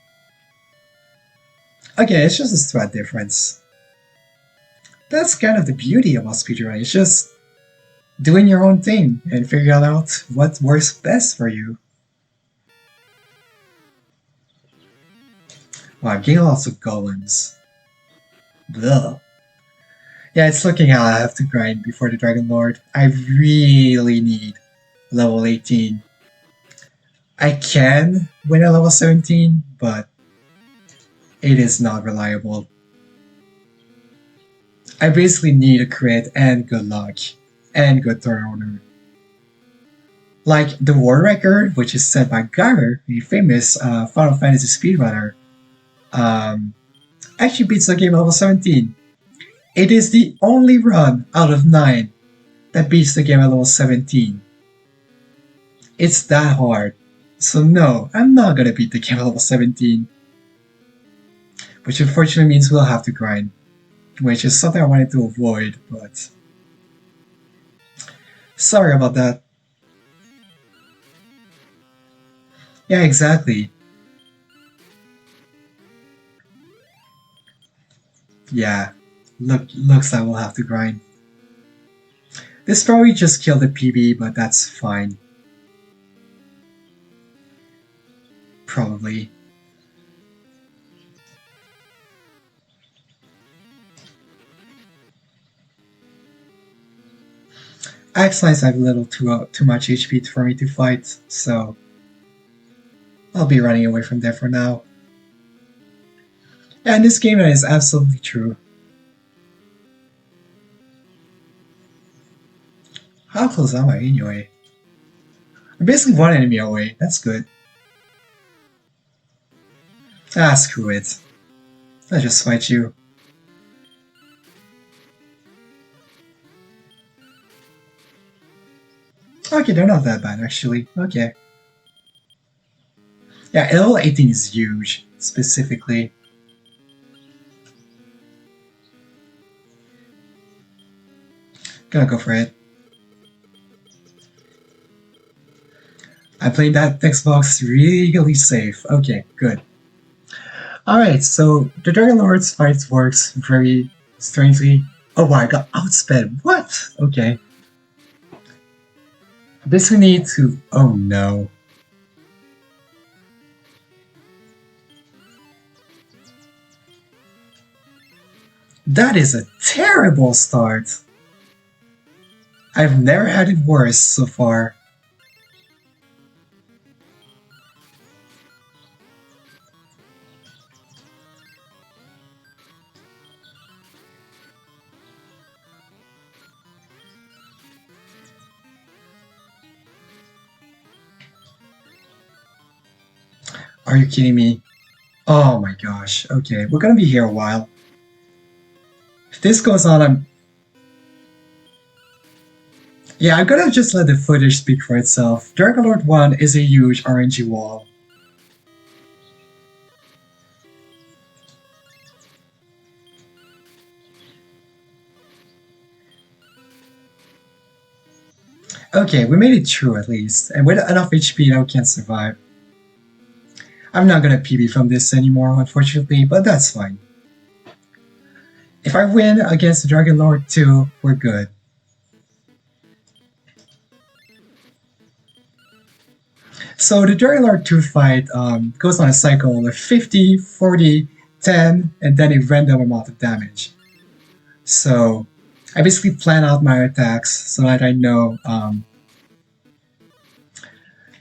okay, it's just a strat difference. That's kind of the beauty about speedrunning. It's just doing your own thing and figuring out what works best for you. Wow, I'm getting lots of golems. Blah. Yeah, it's looking how I have to grind before the Dragonlord. I really need level 18. I can win at level 17, but it is not reliable. I basically need a crit and good luck and good turn order. Like the war record, which is set by Garen, the famous Final Fantasy speedrunner, actually beats the game at level 17. It is the only run out of 9 that beats the game at level 17. It's that hard. So no, I'm not gonna beat the game at level 17. Which unfortunately means we'll have to grind. Which is something I wanted to avoid, but Sorry about that. Yeah, exactly. Yeah. Looks like we'll have to grind. This probably just killed the PB, but that's fine. Probably. Axe Knights have a little too much HP for me to fight, so I'll be running away from there for now. And this game is absolutely true. How close am I anyway? I'm basically one enemy away. That's good. Ah, screw it. I'll just fight you. Okay, they're not that bad actually. Okay. Yeah, level 18 is huge, specifically. Gonna go for it. I played that Xbox really safe. Okay, good. Alright, so the Dragon Lord's fight works very strangely. Oh wow, I got outsped. What? Okay. I basically need to... Oh no. That is a terrible start. I've never had it worse so far. Are you kidding me? Oh my gosh. Okay, we're gonna be here a while. If this goes on, I'm gonna just let the footage speak for itself. Dragon Lord 1 is a huge RNG wall. Okay, we made it through at least, and with enough HP now we can survive. I'm not gonna PB from this anymore, unfortunately, but that's fine. If I win against the Dragon Lord 2, we're good. So the Dragon Lord 2 fight goes on a cycle of 50, 40, 10, and then a random amount of damage. So I basically plan out my attacks so that I know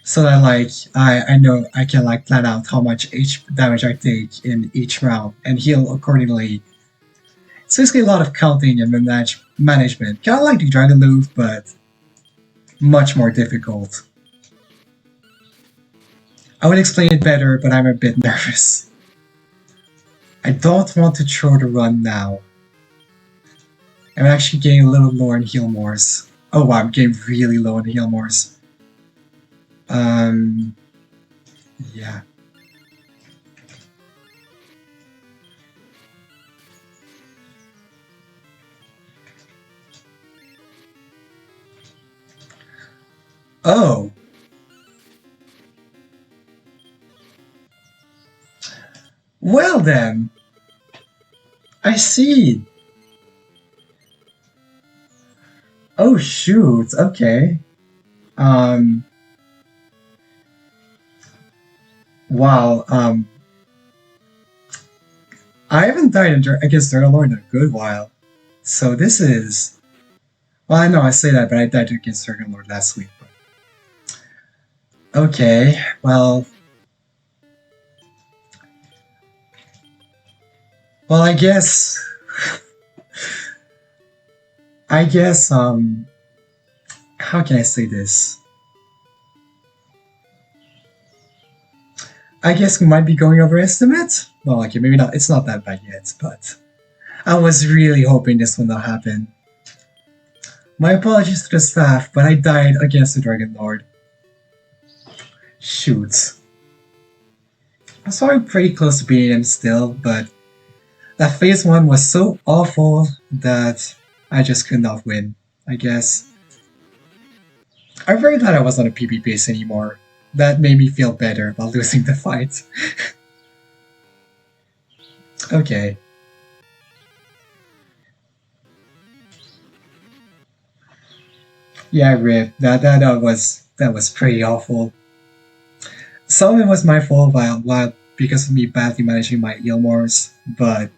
so that like I know I can like plan out how much damage I take in each round and heal accordingly. It's basically a lot of counting and management, kind of like the Dragon Loop, but much more difficult. I would explain it better, but I'm a bit nervous. I don't want to throw the run now. I'm actually getting a little lower in heal mores. Oh wow, I'm getting really low in heal mores. Yeah. Oh. Well then. I see. Oh shoot, okay. Wow, I haven't died against Dragon Lord in a good while. So this is... Well, I know I say that, but I died against Dragon Lord last week. But... Okay, well... Well, I guess... how can I say this? I guess we might be going over estimate? Well, okay, maybe not. It's not that bad yet, but I was really hoping this would not happen. My apologies to the staff, but I died against the Dragon Lord. Shoot. I'm sorry, pretty close to beating him still, but that phase 1 was so awful that I just could not win, I guess. I'm very glad I was on a PB pace anymore. That made me feel better about losing the fight. Okay. Yeah, Rip. That was pretty awful. Some of it was my fault while because of me badly managing my Eilmores, but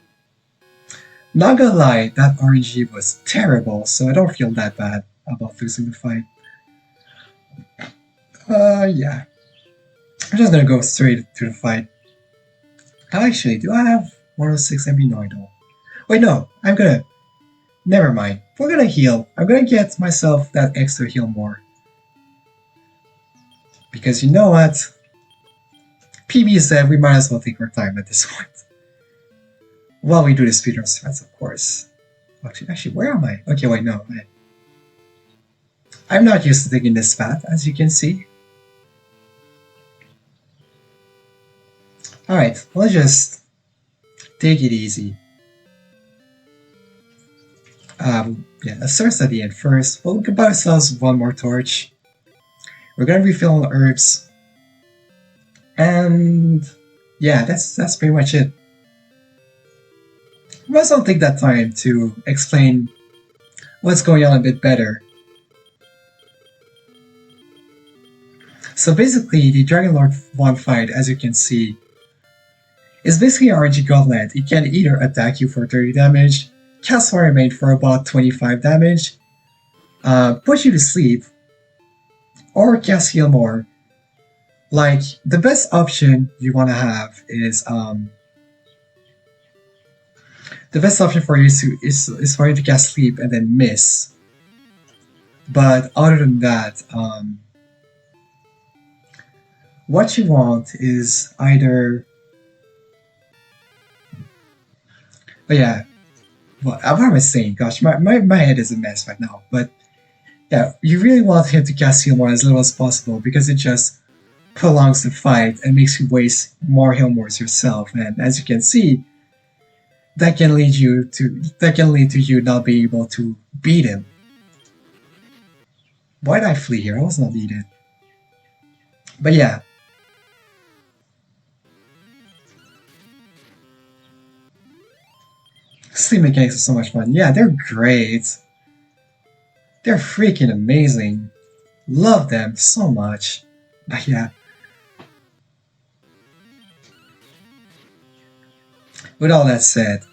not gonna lie, that RNG was terrible, so I don't feel that bad about losing the fight. Yeah. I'm just gonna go straight to the fight. Actually, do I have 106 MP? No, I don't. Wait, no, I'm gonna. Never mind. We're gonna heal. I'm gonna get myself that extra heal more. Because you know what? PB said we might as well take our time at this point. While we do the speedrun strats, of course. Actually, where am I? Okay, wait, no. I'm not used to taking this path, as you can see. Alright, let's just take it easy. Yeah, let's start at the end first. We'll buy ourselves one more torch. We're gonna refill on herbs. And yeah, that's pretty much it. We must also take that time to explain what's going on a bit better. So basically, the Dragon Lord 1 fight, as you can see, is basically an RNG gauntlet. It can either attack you for 30 damage, cast Fire Main for about 25 damage, put you to sleep, or cast Heal More. Like, the best option you want to have is, the best option for you is for you to cast Sleep and then miss. But other than that, what you want is either... But yeah, what am I saying? Gosh, my head is a mess right now. But yeah, you really want him to cast Heal More as little as possible because it just prolongs the fight and makes you waste more Heal Mores yourself. And as you can see, that can lead to you not being able to beat him. Why did I flee here? I was not needed. But yeah. Sleep mechanics are so much fun. Yeah, they're great. They're freaking amazing. Love them so much. But yeah. With all that said,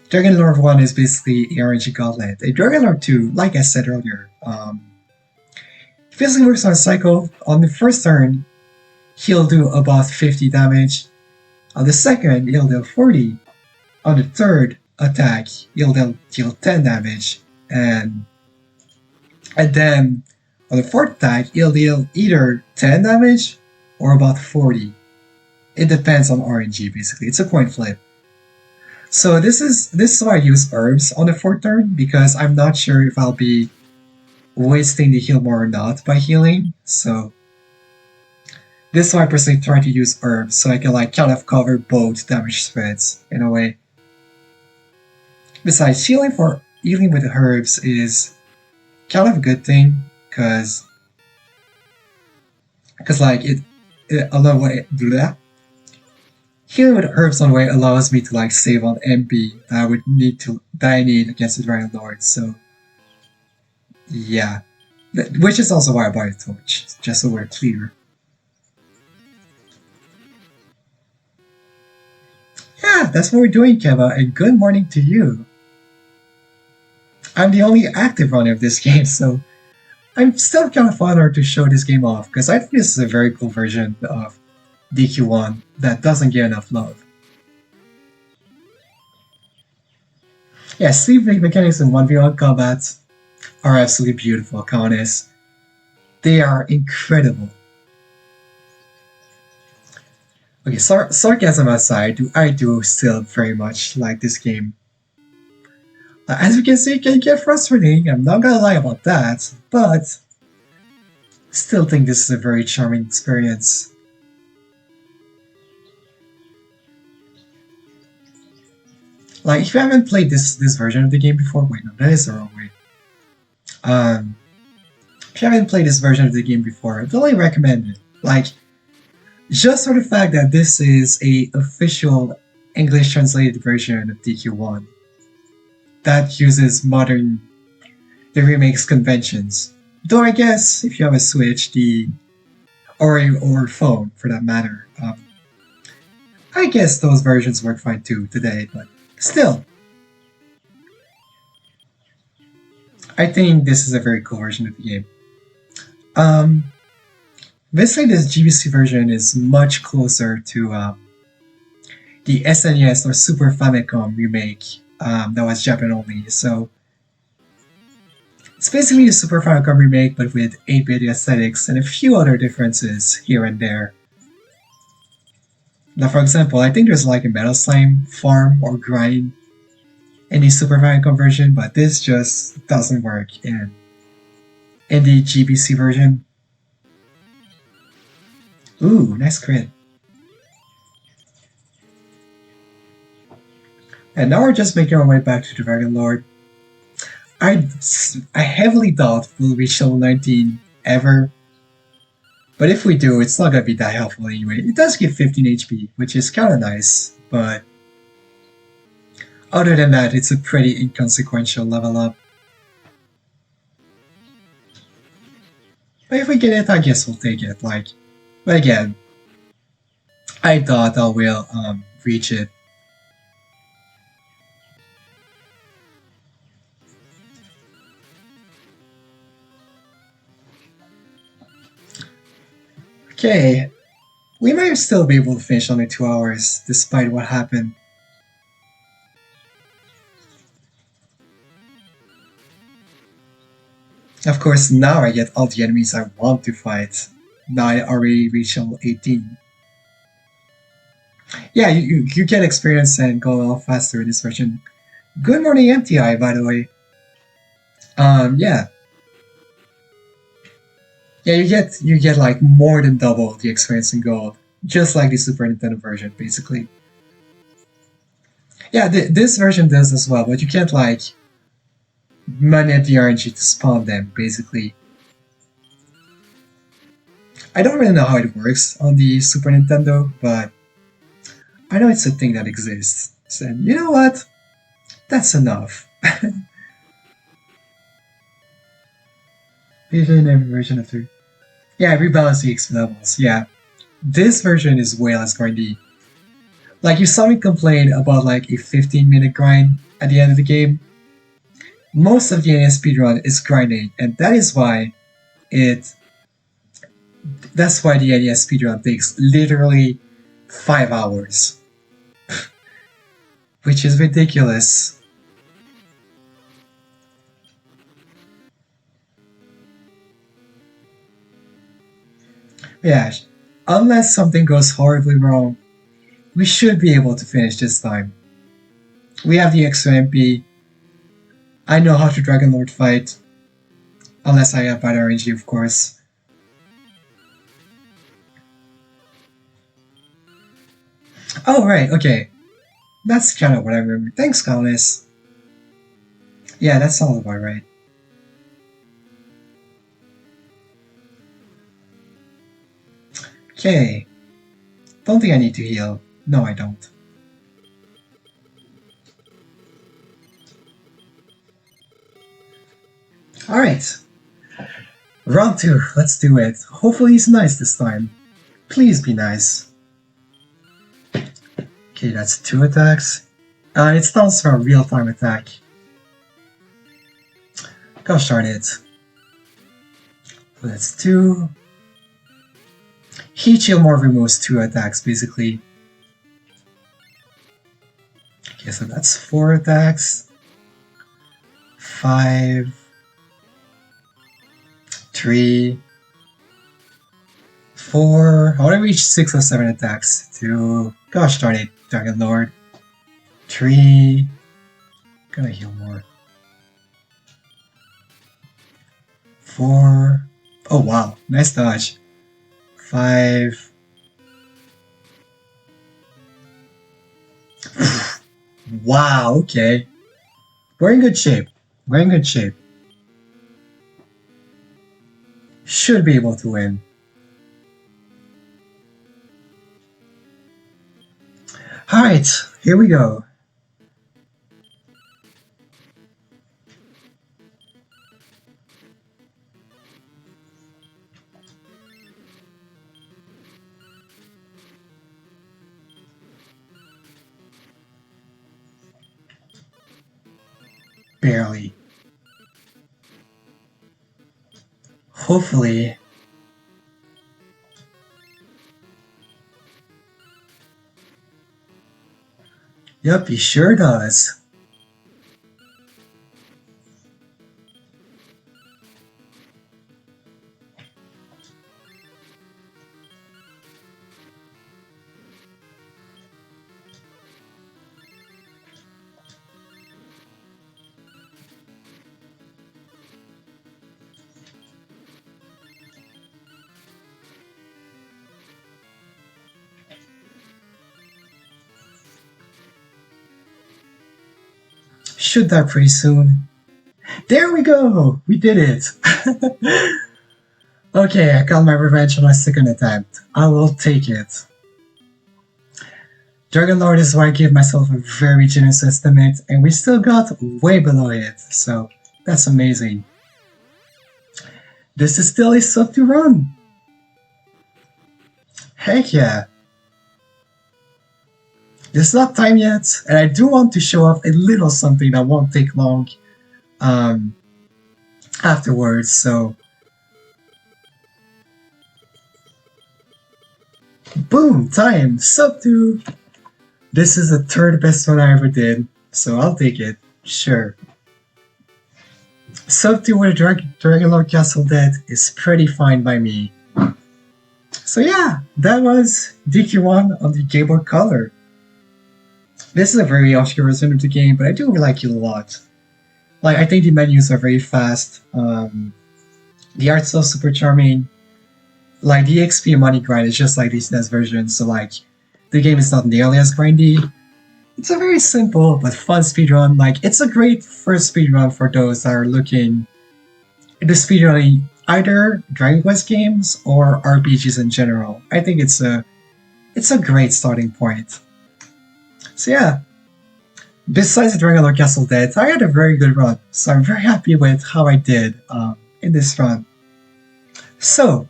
Dragon Lord 1 is basically a RNG gauntlet. A Dragon Lord 2, like I said earlier, basically works on a cycle. On the first turn, he'll do about 50 damage. On the second, he'll deal 40. On the third attack, he'll deal 10 damage. And then on the fourth attack, he'll deal either 10 damage or about 40. It depends on RNG, basically. It's a coin flip. So this is why I use herbs on the fourth turn, because I'm not sure if I'll be wasting the heal more or not by healing. So this is why I personally try to use herbs, so I can like kind of cover both damage spreads in a way. Besides, healing with herbs is kind of a good thing, because like it healing with herbs on the way allows me to like save on MP that I need against the Dragon Lord. So yeah, which is also why I bought a torch, just so we're clear. Yeah, that's what we're doing, Keva, and good morning to you. I'm the only active runner of this game, so I'm still kind of honored to show this game off, because I think this is a very cool version of DQ1 that doesn't get enough love. Yeah, sleep mechanics in 1v1 combat are absolutely beautiful, Countess. They are incredible. Okay, sarcasm aside, I do still very much like this game. As you can see, it can get frustrating, I'm not gonna lie about that, but still think this is a very charming experience. Like, if you haven't played this version of the game before, wait, no, that is the wrong way. If you haven't played this version of the game before, I totally recommend it. Like, just for the fact that this is a official English translated version of DQ1 that uses modern the remakes conventions. Though I guess if you have a Switch, or phone for that matter, I guess those versions work fine too today. But still, I think this is a very cool version of the game. Um, Basically, this GBC version is much closer to the SNES or Super Famicom remake that was Japan only. So it's basically a Super Famicom remake, but with 8-bit aesthetics and a few other differences here and there. Now, for example, I think there's like a Metal Slime farm or grind in the Super Famicom version, but this just doesn't work in the GBC version. Ooh, nice crit. And now we're just making our way back to the Dragon Lord. I heavily doubt we'll reach level 19 ever. But if we do, it's not gonna be that helpful anyway. It does give 15 HP, which is kinda nice, but other than that, it's a pretty inconsequential level up. But if we get it, I guess we'll take it. Like, but again, I doubt I will reach it. Okay, we might still be able to finish under 2 hours, despite what happened. Of course, now I get all the enemies I want to fight. Now I already reached level 18. Yeah, you get experience and go a lot faster in this version. Good morning, MTI, by the way. Yeah. Yeah, you get like more than double the experience in gold, just like the Super Nintendo version, basically. Yeah, this version does as well, but you can't like manipulate the RNG to spawn them, basically. I don't really know how it works on the Super Nintendo, but I know it's a thing that exists. So, you know what? That's enough. Even every version of 3. Yeah, rebalance the XP levels, yeah. This version is way less grindy. Like, you saw me complain about like a 15-minute grind at the end of the game. Most of the NES speedrun is grinding, and that is why that's why the NES speedrun takes literally 5 hours. Which is ridiculous. Yeah, unless something goes horribly wrong, we should be able to finish this time. We have the extra MP. I know how to Dragon Lord fight. Unless I have bad RNG, of course. Oh, right, okay. That's kind of what I remember. Thanks, Collis. Yeah, that's all about right. Okay. Don't think I need to heal. No, I don't. Alright. Round 2. Let's do it. Hopefully he's nice this time. Please be nice. Okay, that's 2 attacks. It stands for a real-time attack. Gosh darn it. So that's 2. Heat Shield more removes 2 attacks, basically. Okay, so that's 4 attacks. 5. 3. 4. I want to reach 6 or 7 attacks. 2. Gosh darn it, Dragon Lord. 3. Gonna heal more. 4. Oh wow, nice dodge. 5. Wow, okay. We're in good shape. We're in good shape. should be able to win. Alright, here we go. Barely. Hopefully. Yep, he sure does. Should die pretty soon. There we go! We did it! Okay, I got my revenge on my second attempt. I will take it. Dragon Lord is why I gave myself a very generous estimate, and we still got way below it, so that's amazing. This is still a sub to run! Heck yeah! It's not time yet, and I do want to show off a little something that won't take long afterwards, so... Boom! Time! Sub 2! This is the third best one I ever did, so I'll take it. Sure. Sub 2 with a Dragon Lord Castle Dead is pretty fine by me. So yeah, that was DQ1 on the Game Boy Color. This is a very obscure version of the game, but I do like it a lot. Like, I think the menus are very fast. The art's still super charming. Like, the XP money grind is just like the SNES version, so like, the game is not nearly as grindy. It's a very simple but fun speedrun. Like, it's a great first speedrun for those that are looking into speedrunning either Dragon Quest games or RPGs in general. I think it's a great starting point. So yeah, besides the Dragon Lord Castle Dead, I had a very good run, so I'm very happy with how I did in this run. So,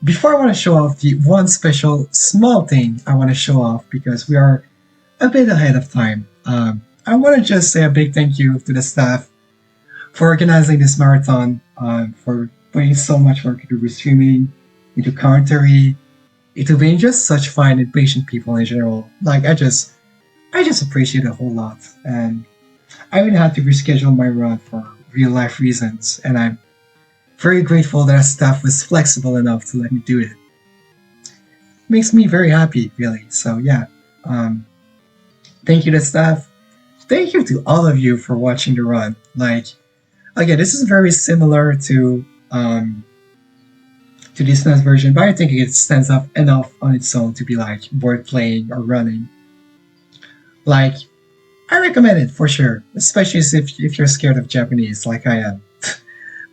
before I want to show off the one special small thing I want to show off, because we are a bit ahead of time, I want to just say a big thank you to the staff for organizing this marathon, for putting so much work into streaming, into commentary, into being just such fine and patient people in general. Like, I just appreciate it a whole lot, and I even had to reschedule my run for real life reasons, and I'm very grateful that our staff was flexible enough to let me do it. Makes me very happy, really. So yeah, thank you to staff. Thank you to all of you for watching the run. Like, again, this is very similar to the SNES version, but I think it stands up enough on its own to be like worth playing or running. Like, I recommend it for sure, especially if you're scared of Japanese, like I am.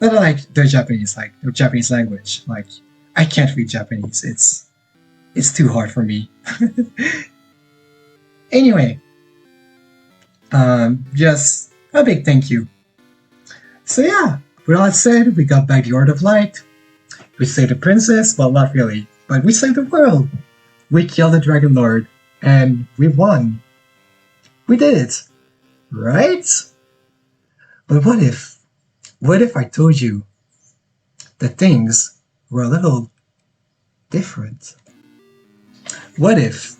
Not like the Japanese, like the Japanese language. Like, I can't read Japanese. It's too hard for me. Anyway, just a big thank you. So yeah, with all that said, we got back the Order of Light. We saved the princess, well, not really, but we saved the world. We killed the Dragon Lord, and we won. We did it, right? But what if I told you that things were a little different? What if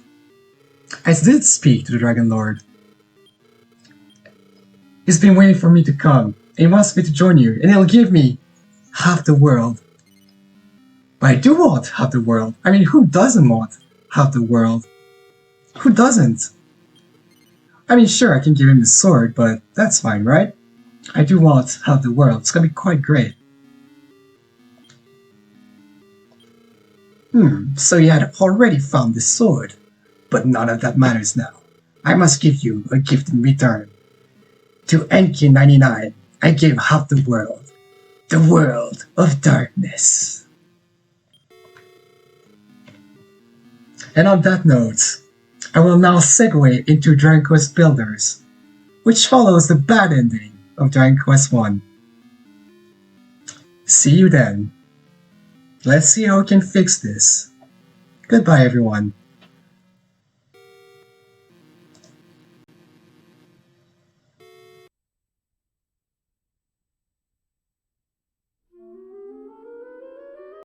I did speak to the Dragon Lord? He's been waiting for me to come, and he wants me to join you, and he'll give me half the world. But I do want half the world. I mean, who doesn't want half the world? Who doesn't? I mean, sure, I can give him the sword, but that's fine, right? I do want half the world. It's gonna be quite great. So you had already found the sword, but none of that matters now. I must give you a gift in return. To NeoKad99, I gave half the world. The world of darkness. And on that note, I will now segue into Dragon Quest Builders, which follows the bad ending of Dragon Quest 1. See you then. Let's see how we can fix this. Goodbye, everyone.